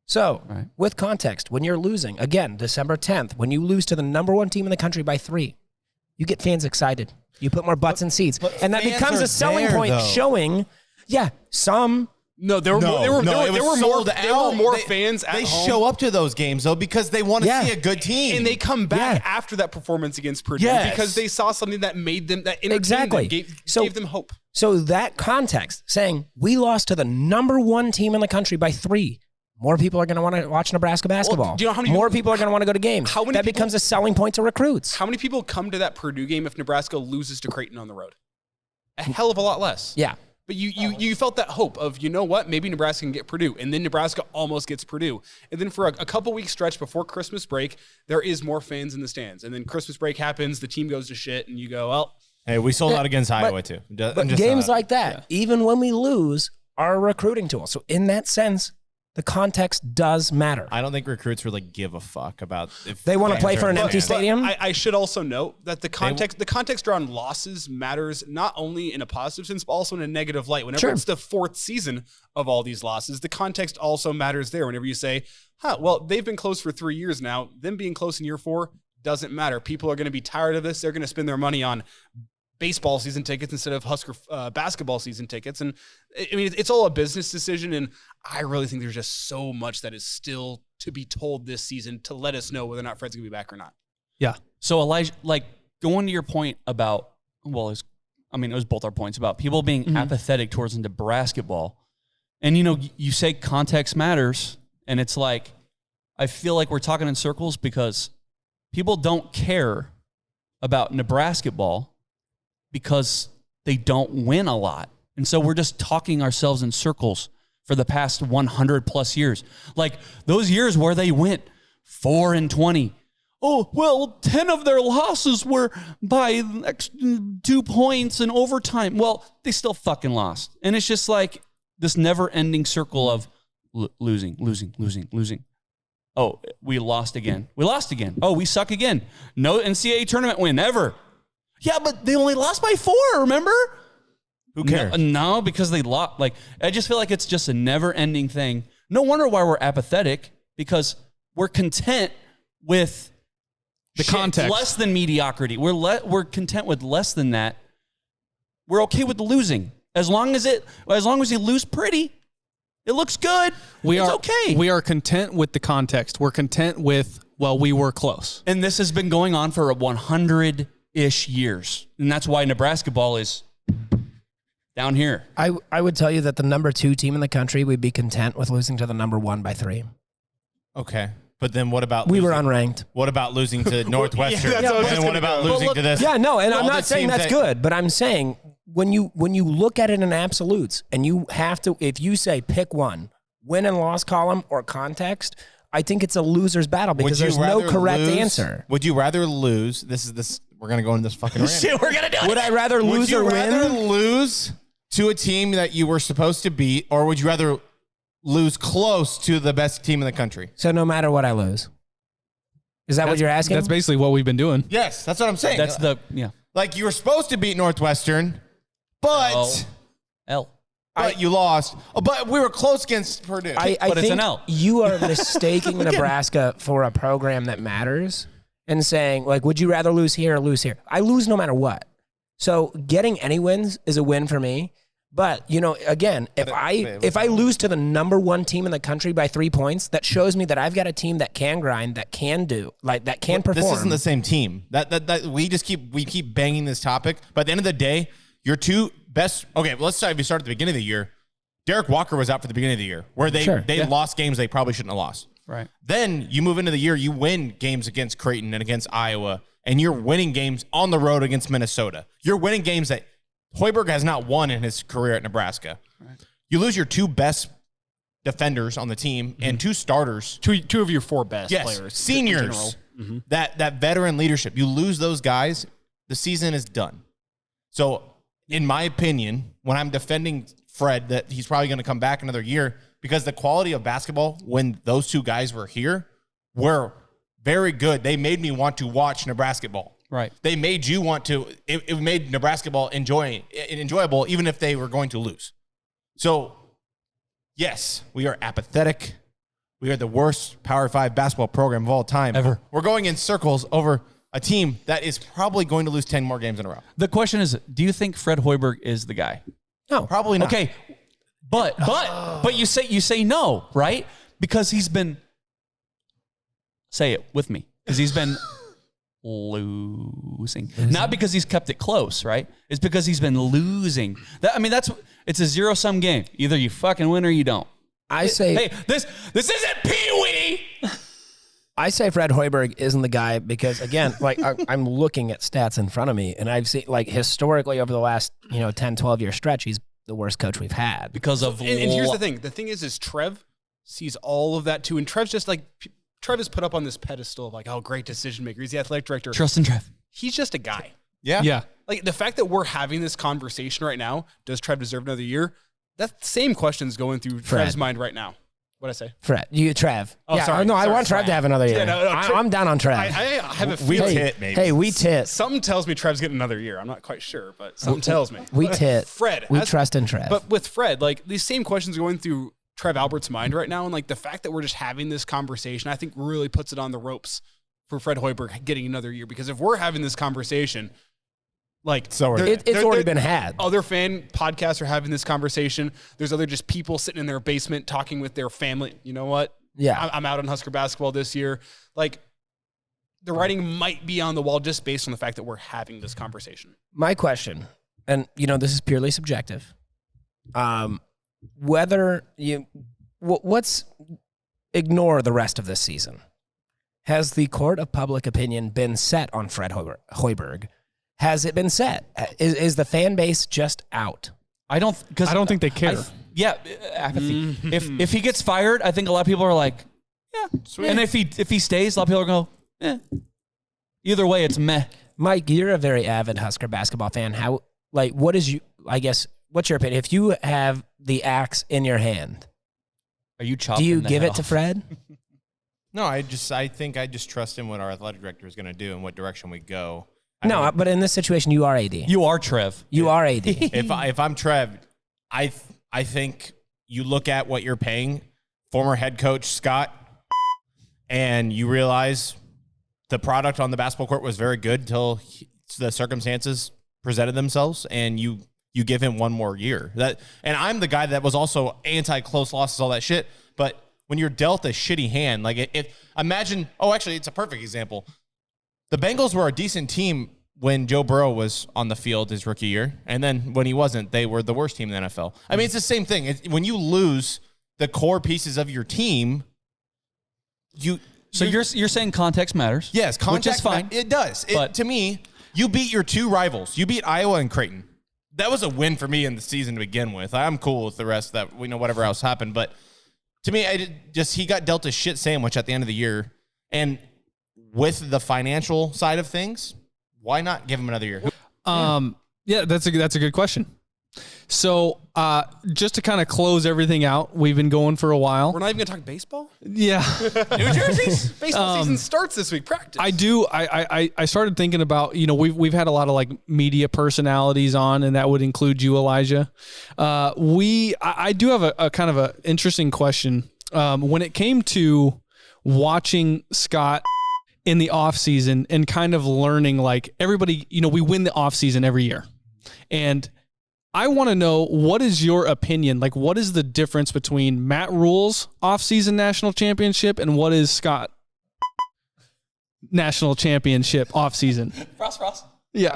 So with context, when you're losing, again, December 10th, when you lose to the number 1 team in the country by 3, you get fans excited. You put more butts in seats. And that becomes a selling point showing, some... No, there were more fans at home. They show up to those games, though, because they want to see a good team. And they come back after that performance against Purdue because they saw something that made them, that entertained them, gave them hope. So that context, saying we lost to the number 1 team in the country by 3, more people are going to want to watch Nebraska basketball. Well, do you know how many more people are going to want to go to games. That becomes a selling point to recruits. How many people come to that Purdue game if Nebraska loses to Creighton on the road? A hell of a lot less. Yeah. But you felt that hope of, you know what, maybe Nebraska can get Purdue. And then Nebraska almost gets Purdue. And then for a couple weeks stretch before Christmas break, there is more fans in the stands. And then Christmas break happens, the team goes to shit, and you go, well. Hey, we sold out against Iowa, too. But games like that, even when we lose, are a recruiting tool. So in that sense, the context does matter. I don't think recruits really give a fuck about if they want to play for an empty stadium. I should also note that the context around losses matters not only in a positive sense, but also in a negative light. Whenever it's the 4th season of all these losses, the context also matters there. Whenever you say, well, they've been close for 3 years now. Them being close in year 4 doesn't matter. People are going to be tired of this. They're going to spend their money on baseball season tickets instead of Husker basketball season tickets. And I mean, it's all a business decision. And I really think there's just so much that is still to be told this season to let us know whether or not Fred's gonna be back or not. Yeah. So Elijah, like going to your point about, it was both our points about people being apathetic towards Nebraska ball. And, you say context matters. And it's like, I feel like we're talking in circles because people don't care about Nebraska ball because they don't win a lot. And so we're just talking ourselves in circles for the past 100 plus years. Like those years where they went 4-20. Oh, well, 10 of their losses were by 2 points in overtime. Well, they still fucking lost. And it's just like this never ending circle of losing. Oh, we lost again. Oh, we suck again. No NCAA tournament win ever. Yeah, but they only lost by 4, remember? Who cares? No, because they lost. Like, I just feel like it's just a never-ending thing. No wonder why we're apathetic, because we're content with the context. Less than mediocrity. We're content with less than that. We're okay with losing. As long as you lose pretty, it looks good. It's okay. We are content with the context. We're content with, we were close. And this has been going on for 100-ish years. And that's why Nebraska ball is down here. I would tell you that the number 2 team in the country would be content with losing to the number 1 by 3. Okay. But then what about we were unranked? What about losing to Northwestern? And what about losing to this? Yeah, no, and I'm not saying that's good, but I'm saying when you look at it in absolutes and you have to, if you say pick one, win and loss column or context, I think it's a loser's battle because there's no correct answer. Would you rather lose? We're going to go into this fucking rant. Shit, we're going to do it. Would I rather lose or win? Would you rather lose to a team that you were supposed to beat, or would you rather lose close to the best team in the country? So no matter what I lose. Is that what you're asking? That's basically what we've been doing. Yes, that's what I'm saying. Yeah. Like you were supposed to beat Northwestern, but you lost. Oh, but we were close against Purdue. I but think it's an L. You are mistaking Nebraska for a program that matters and saying, like, would you rather lose here or lose here? I lose no matter what. So getting any wins is a win for me. But, again, if I lose to the number 1 team in the country by 3 points, that shows me that I've got a team that can grind, that can do, that can perform. This isn't the same team. That we keep banging this topic. But at the end of the day, your 2 best. Okay, let's start. If you start at the beginning of the year, Derek Walker was out for the beginning of the year, where they lost games they probably shouldn't have lost. Right. Then you move into the year, you win games against Creighton and against Iowa, and you're winning games on the road against Minnesota. You're winning games that Hoiberg has not won in his career at Nebraska. Right. You lose your two best defenders on the team and two starters. Two of your four best players. Seniors. That veteran leadership. You lose those guys, the season is done. So, in my opinion, when I'm defending Fred that he's probably going to come back another year, because the quality of basketball when those two guys were here were very good. They made me want to watch Nebraska ball. Right. They made you want to. It made Nebraska ball enjoyable, even if they were going to lose. So, yes, we are apathetic. We are the worst Power 5 basketball program of all time. Ever. We're going in circles over a team that is probably going to lose 10 more games in a row. The question is, do you think Fred Hoiberg is the guy? No, probably not. Okay, but you say no, right? Because he's been, say it with me, because he's been losing. Not because he's kept it close, right? It's because he's been losing. It's a zero-sum game. Either you fucking win or you don't. I say, hey, this isn't Pee-wee. I say Fred Hoiberg isn't the guy because, again, like I'm looking at stats in front of me, and I've seen, like, historically over the last 10, 12-year stretch, he's the worst coach we've had. Because of and here's the thing. The thing is Trev sees all of that too, and Trev's just like Trev is put up on this pedestal of like, oh, great decision maker. He's the athletic director. Trust in Trev. He's just a guy. Yeah. Like the fact that we're having this conversation right now, does Trev deserve another year? That same question is going through Trev's mind right now. What'd I say? Trev. Oh, sorry. No, I want Trev to have another year. Yeah, I'm down on Trev. I have a feeling. We tit. Something tells me Trev's getting another year. I'm not quite sure, but something tells me. We tit. Fred. We trust in Trev. But with Fred, like these same questions are going through Trev Albert's mind right now. And like the fact that we're just having this conversation, I think really puts it on the ropes for Fred Hoiberg getting another year. Because if we're having this conversation, like it's already been had. Other fan podcasts are having this conversation. There's other just people sitting in their basement talking with their family. You know what? Yeah. I'm out on Husker basketball this year. Like the writing might be on the wall just based on the fact that we're having this conversation. My question, and this is purely subjective. Let's ignore the rest of this season. Has the court of public opinion been set on Fred Hoiberg? Has it been set? Is the fan base just out? I don't think they care. Apathy. If he gets fired, I think a lot of people are like, yeah, sweet. And if he stays, a lot of people are going, Either way, it's meh. Mike, you're a very avid Husker basketball fan. What's your opinion? If you have the axe in your hand, are you chopping? Do you give it to Fred? No, I think I just trust in what our athletic director is going to do and what direction we go. But in this situation, you are AD. You are Trev. You are AD. If I'm Trev, I think you look at what you're paying former head coach Scott, and you realize the product on the basketball court was very good until the circumstances presented themselves, and you give him one more year. And I'm the guy that was also anti-close losses, all that shit. But when you're dealt a shitty hand, imagine. Oh, actually, it's a perfect example. The Bengals were a decent team when Joe Burrow was on the field his rookie year, and then when he wasn't, they were the worst team in the NFL. I mean, it's the same thing. When you lose the core pieces of your team, you're saying context matters. Yes, context, which is fine. It does. To me, you beat your two rivals. You beat Iowa and Creighton. That was a win for me in the season to begin with. I'm cool with the rest that we know whatever else happened, but to me, he got dealt a shit sandwich at the end of the year, and with the financial side of things, why not give him another year? That's a good question. So, just to kind of close everything out, we've been going for a while. We're not even going to talk baseball? Yeah. New Jersey's baseball season starts this week. Practice. I started thinking about, we've had a lot of like media personalities on, and that would include you, Elijah. I do have a kind of an interesting question. When it came to watching Scott in the off season and kind of learning, like everybody, we win the off season every year. And I want to know, what is your opinion? Like, what is the difference between Matt Rule's offseason national championship and what is Scott national championship offseason? Frost. Yeah.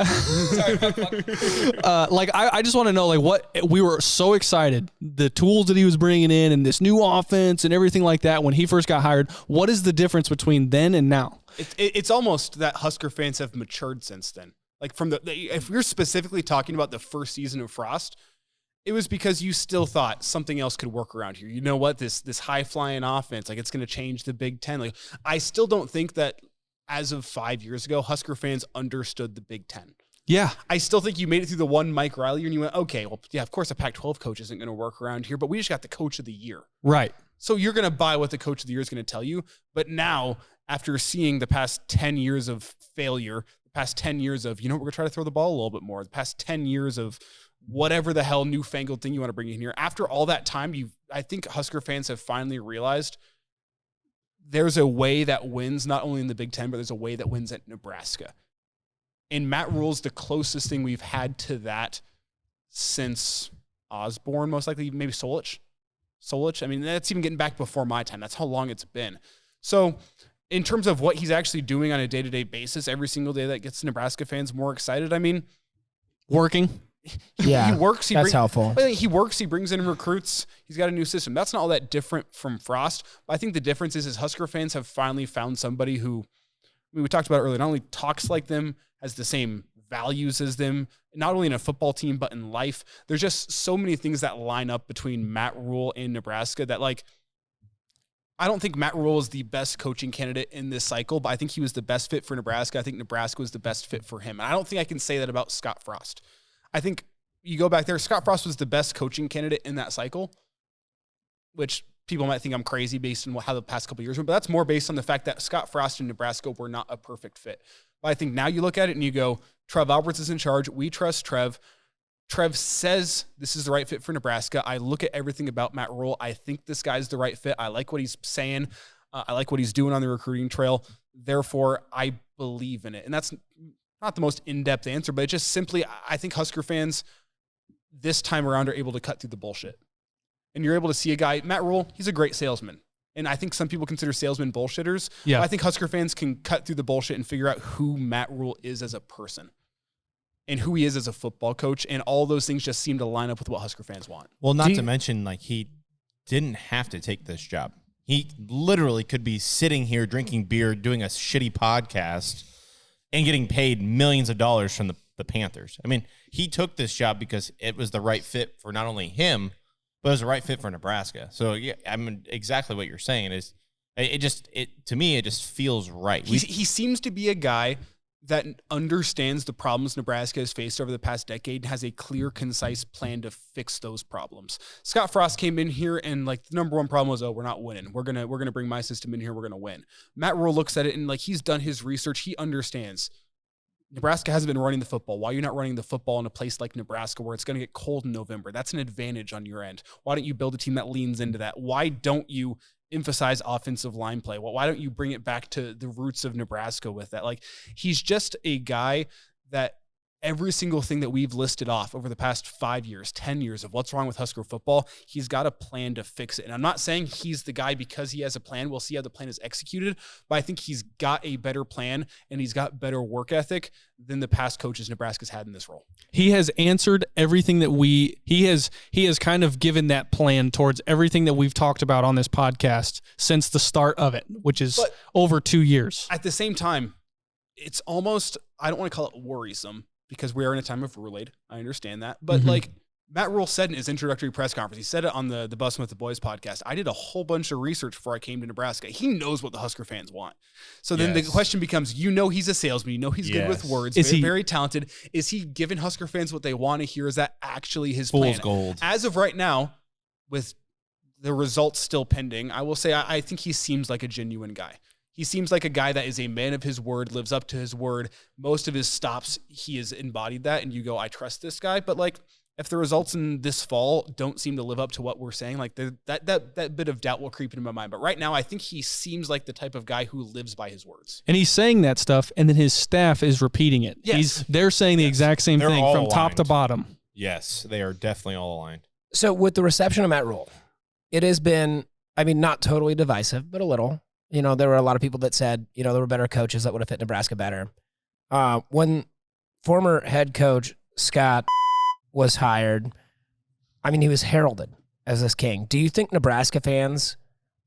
Like I just want to know, like, what we were so excited, the tools that he was bringing in and this new offense and everything like that when he first got hired. What is the difference between then and now? It's almost that Husker fans have matured since then. Like if we're specifically talking about the first season of Frost, it was because you still thought something else could work around here. You know what? This high flying offense, like it's going to change the Big Ten. Like I still don't think that as of 5 years ago, Husker fans understood the Big Ten. Yeah. I still think you made it through the one Mike Riley year and you went, okay, well, yeah, of course a Pac-12 coach isn't going to work around here, but we just got the coach of the year. Right. So you're going to buy what the coach of the year is going to tell you. But now, after seeing the past 10 years of failure, the past 10 years of, we're going to try to throw the ball a little bit more, the past 10 years of whatever the hell newfangled thing you want to bring in here, after all that time, I think Husker fans have finally realized there's a way that wins not only in the Big Ten, but there's a way that wins at Nebraska. And Matt Rule's the closest thing we've had to that since Osborne, most likely, maybe Solich. I mean, that's even getting back before my time. That's how long it's been. So in terms of what he's actually doing on a day-to-day basis, every single day that gets Nebraska fans more excited, I mean, working. He works. That's helpful. He works. He brings in recruits. He's got a new system. That's not all that different from Frost. But I think the difference is Husker fans have finally found somebody who, we talked about it earlier, not only talks like them, has the same values as them, not only in a football team, but in life. There's just so many things that line up between Matt Rule and Nebraska that, like, I don't think Matt Rule is the best coaching candidate in this cycle, but I think he was the best fit for Nebraska. I think Nebraska was the best fit for him. And I don't think I can say that about Scott Frost. I think you go back there, Scott Frost was the best coaching candidate in that cycle, which people might think I'm crazy based on how the past couple of years went, but that's more based on the fact that Scott Frost and Nebraska were not a perfect fit. But I think now you look at it and you go, Trev Alberts is in charge. We trust Trev. Trev says this is the right fit for Nebraska. I look at everything about Matt Rule. I think this guy's the right fit. I like what he's saying. I like what he's doing on the recruiting trail. Therefore, I believe in it. And that's not the most in-depth answer, but it just simply, I think Husker fans this time around are able to cut through the bullshit. And you're able to see a guy, Matt Rule, he's a great salesman. And I think some people consider salesmen bullshitters. Yeah. I think Husker fans can cut through the bullshit and figure out who Matt Rule is as a person and who he is as a football coach. And all those things just seem to line up with what Husker fans want. Well, not to mention, like, he didn't have to take this job. He literally could be sitting here drinking beer, doing a shitty podcast, and getting paid millions of dollars from the Panthers. I mean, he took this job because it was the right fit for not only him, but it was the right fit for Nebraska. So, yeah, I mean, exactly what you're saying is, to me, it just feels right. He seems to be a guy that understands the problems Nebraska has faced over the past decade and has a clear, concise plan to fix those problems. Scott Frost came in here and, like, the number one problem was, we're not winning. We're gonna bring my system in here. We're gonna win. Matt Rule looks at it and, like, he's done his research. He understands Nebraska hasn't been running the football. Why are you not running the football in a place like Nebraska where it's going to get cold in November? That's an advantage on your end. Why don't you build a team that leans into that? Why don't you emphasize offensive line play? Well, why don't you bring it back to the roots of Nebraska with that? Like, he's just a guy that every single thing that we've listed off over the past 5 years, 10 years of what's wrong with Husker football, he's got a plan to fix it. And I'm not saying he's the guy because he has a plan. We'll see how the plan is executed, but I think he's got a better plan and he's got better work ethic than the past coaches Nebraska's had in this role. He has answered everything that he has kind of given that plan towards everything that we've talked about on this podcast since the start of it, which is over 2 years. At the same time, it's almost, I don't want to call it worrisome, because we are in a time of Rule-Aid. I understand that. But like Matt Rule said in his introductory press conference, he said it on the Bussin' with the Boys podcast, I did a whole bunch of research before I came to Nebraska. He knows what the Husker fans want. So then the question becomes, he's a salesman. He's good with words. Is he very talented? Is he giving Husker fans what they want to hear? Is that actually his plan? Fool's gold. As of right now, with the results still pending, I will say I think he seems like a genuine guy. He seems like a guy that is a man of his word, lives up to his word. Most of his stops, he has embodied that, and you go, I trust this guy. But, like, if the results in this fall don't seem to live up to what we're saying, like, that bit of doubt will creep into my mind. But right now, I think he seems like the type of guy who lives by his words. And he's saying that stuff, and then his staff is repeating it. Yes. They're saying the exact same thing from top to bottom. Yes, they are definitely all aligned. So with the reception of Matt Rule, it has been, I mean, not totally divisive, but a little. There were a lot of people that said, there were better coaches that would have fit Nebraska better. When former head coach Scott was hired, I mean, he was heralded as this king. Do you think Nebraska fans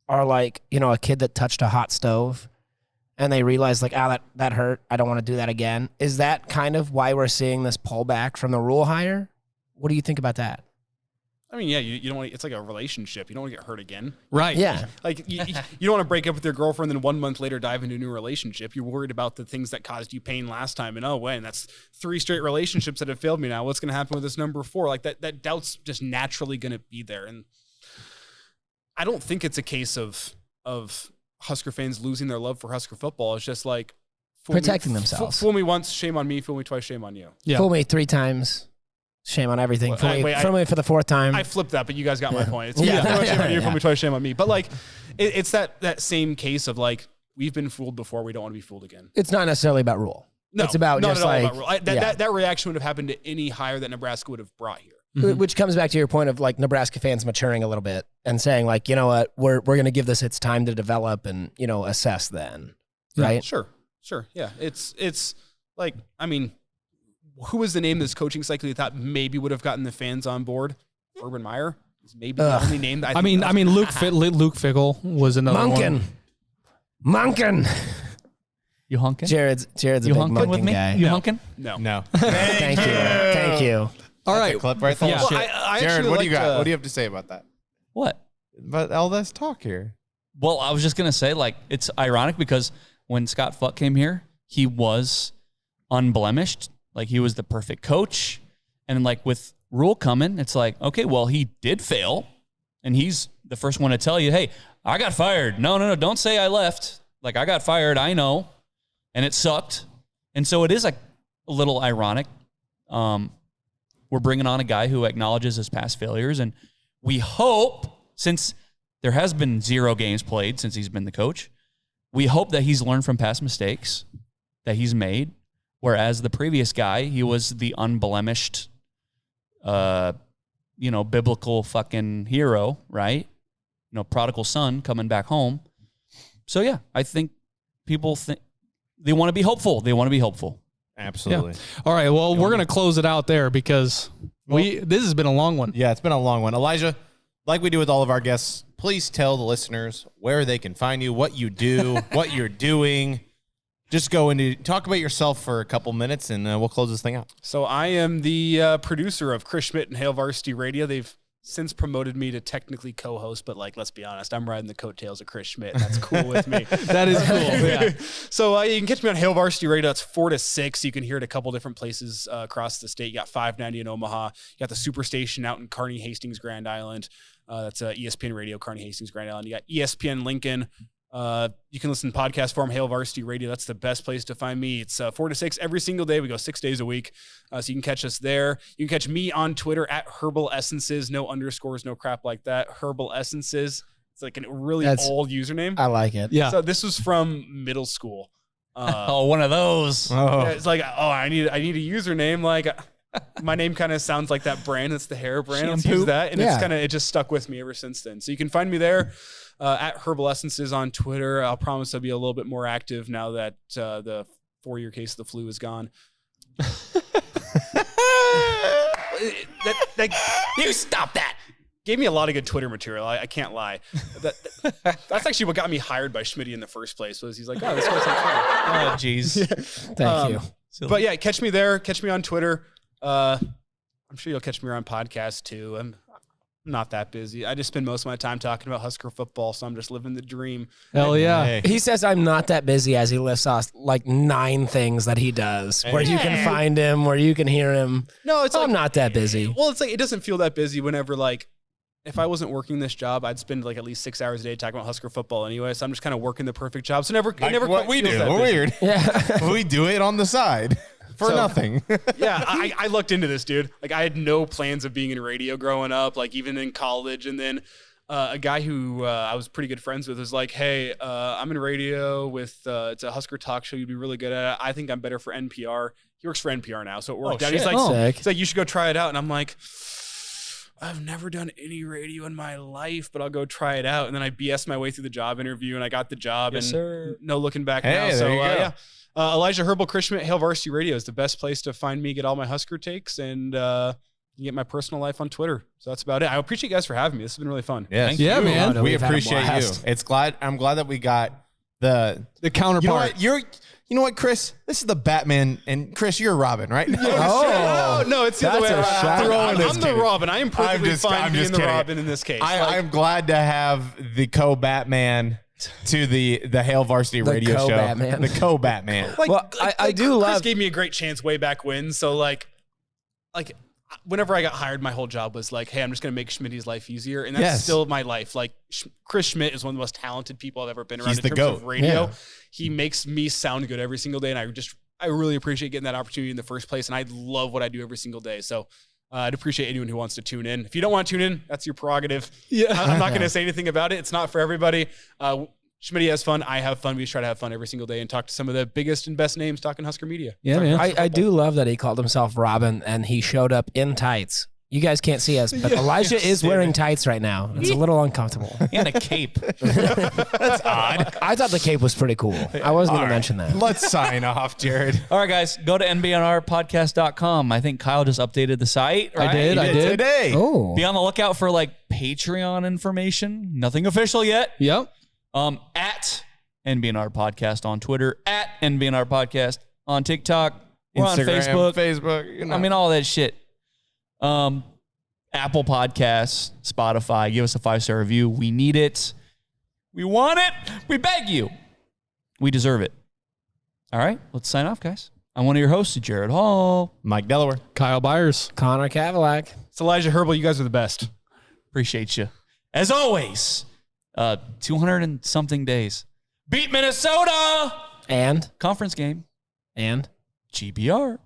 are like, a kid that touched a hot stove and they realize like, that hurt. I don't want to do that again. Is that kind of why we're seeing this pullback from the Rule hire? What do you think about that? I mean, yeah, you don't want. It's like a relationship. You don't want to get hurt again, right? Yeah, like you don't want to break up with your girlfriend and then 1 month later dive into a new relationship. You're worried about the things that caused you pain last time, and and that's 3 straight relationships that have failed me now. What's going to happen with this number 4? Like that doubt's just naturally going to be there, and I don't think it's a case of Husker fans losing their love for Husker football. It's just like protecting themselves. Fool me once, shame on me. Fool me twice, shame on you. Yeah. Fool me 3 times. Shame on everything. Fool me for the 4th time. I flipped that, but you guys got my point. It's fool me twice, shame on me. But like, it's that same case of like, we've been fooled before. We don't want to be fooled again. It's not necessarily about Rule. No, it's about not just at all like about Rule. That reaction would have happened to any hire that Nebraska would have brought here. Mm-hmm. Which comes back to your point of like Nebraska fans maturing a little bit and saying like, you know what, we're going to give this its time to develop and assess then, right? Sure, yeah. It's like, I mean, who was the name of this coaching cycle you thought maybe would have gotten the fans on board? Urban Meyer is maybe the only name. That I mean, Luke Fickell was another one. Munkin. You hunking? Jared's a big Munkin with me? guy. You hunking? No. Thank you. All right, clip right there. Well, I Jared, what do you got? to- What do you have to say about that? What? About all this talk here. Well, I was just going to say, like, it's ironic because when Scott Fuck came here, he was unblemished. Like, he was the perfect coach. And, like, with Rule coming, it's like, okay, well, he did fail. And he's the first one to tell you, hey, I got fired. No, don't say I left. Like, I got fired. I know. And it sucked. And so it is, like, a little ironic. We're bringing on a guy who acknowledges his past failures. And we hope, since there has been 0 games played since he's been the coach, we hope that he's learned from past mistakes that he's made. Whereas the previous guy, he was the unblemished, biblical fucking hero, right? Prodigal son coming back home. So, yeah, I think people think they want to be hopeful. Absolutely. Yeah. All right. Well, we're going to close it out there because this has been a long one. Yeah, it's been a long one. Elijah, like we do with all of our guests, please tell the listeners where they can find you, what you do, what you're doing. Just talk about yourself for a couple minutes, and we'll close this thing out. So I am the producer of Chris Schmidt and Hail Varsity Radio. They've since promoted me to technically co-host, but like, let's be honest, I'm riding the coattails of Chris Schmidt. That's cool with me. That is cool. Yeah. So you can catch me on Hail Varsity Radio. It's 4 to 6. You can hear it a couple different places across the state. You got 590 in Omaha. You got the Superstation out in Kearney, Hastings, Grand Island. That's ESPN Radio, Kearney, Hastings, Grand Island. You got ESPN Lincoln. You can listen to podcast form, Hail Varsity Radio. That's the best place to find me. It's 4 to 6 every single day. We go 6 days a week. So you can catch us there. You can catch me on Twitter at Herbel Essences. No underscores, no crap like that. Herbel Essences. It's like a really old username. I like it. Yeah. So this was from middle school. One of those. Yeah, it's like, I need a username. Like my name kind of sounds like that brand. It's the hair brand. Let's use that. And it just stuck with me ever since then. So you can find me there. At Herbal Essences on Twitter. I'll promise I'll be a little bit more active now that the 4-year case of the flu is gone. You stop that. Gave me a lot of good Twitter material. I can't lie. That's actually what got me hired by Schmitty in the first place. Was he's like, oh, this guy's on Twitter. Oh, jeez. Thank you. But yeah, catch me there. Catch me on Twitter. I'm sure you'll catch me on podcasts too. I'm not that busy. I just spend most of my time talking about Husker football, so I'm just living the dream. Hell yeah. He says I'm not that busy as he lists off like 9 things that he does where you can find him, where you can hear him. No, it's I'm not that busy. Well, it's like it doesn't feel that busy whenever like if I wasn't working this job, I'd spend like at least 6 hours a day talking about Husker football anyway. So I'm just kind of working the perfect job. So it never what we do. We're weird. Yeah. We do it on the side. For nothing. Yeah, I looked into this, dude. Like, I had no plans of being in radio growing up, like, even in college. And then a guy who I was pretty good friends with was like, hey, I'm in radio with it's a Husker talk show. You'd be really good at it. I think I'm better for NPR. He works for NPR now, so it worked out. He's like, you should go try it out. And I'm like, I've never done any radio in my life, but I'll go try it out. And then I BS my way through the job interview, and I got the job. Yes, and sir. no looking back Hey, now. there So you go. yeah. Elijah Herbel, Chris Schmidt, Hail Varsity Radio is the best place to find me, get all my Husker takes, and you get my personal life on Twitter. So that's about it. I appreciate you guys for having me. This has been really fun. Yes. Yeah, man. We We've had a appreciate you. blast. I'm glad that we got the counterpart. You know what, Chris? This is the Batman, and Chris, you're Robin, right? No, it's the other way That's a around. shot. I'm just the kidding. Robin. I am perfectly fine being the kidding. Robin in this case. I'm glad to have the co-Batman to the Hail Varsity Radio show. co-Batman. The co-Batman. Well, I do Chris love. gave me a great chance way back when. So like whenever I got hired, my whole job was like, hey, I'm just going to make Schmitty's life easier. And that's Yes. still my life. Like Chris Schmidt is one of the most talented people I've ever been around He's in the terms GOAT. of radio. Yeah. He makes me sound good every single day. And I really appreciate getting that opportunity in the first place. And I love what I do every single day. So I'd appreciate anyone who wants to tune in. If you don't want to tune in, that's your prerogative. Yeah. I'm not going to say anything about it. It's not for everybody. Schmitty has fun. I have fun. We just try to have fun every single day and talk to some of the biggest and best names talking Husker media. Yeah, man. I do love that he called himself Robin and he showed up in tights. You guys can't see us, but Elijah is wearing tights right now. It's a little uncomfortable. And a cape. That's odd. I thought the cape was pretty cool. I wasn't going to mention that. Let's sign off, Jared. All right, guys, go to nbnrpodcast.com. I think Kyle just updated the site. Right? I did. Today. Oh. Be on the lookout for like Patreon information. Nothing official yet. Yep. At NBNR Podcast on Twitter, at NBNR Podcast on TikTok, we're on Facebook. Facebook. You know. I mean, all that shit. Apple Podcasts, Spotify, give us a 5-star review. We need it. We want it. We beg you. We deserve it. All right, let's sign off, guys. I'm one of your hosts, Jared Hall. Mike Delaware. Kyle Byers. Connor Cadillac. It's Elijah Herbel. You guys are the best. Appreciate you. As always, 200 and something days. Beat Minnesota. And? Conference game. And? GBR.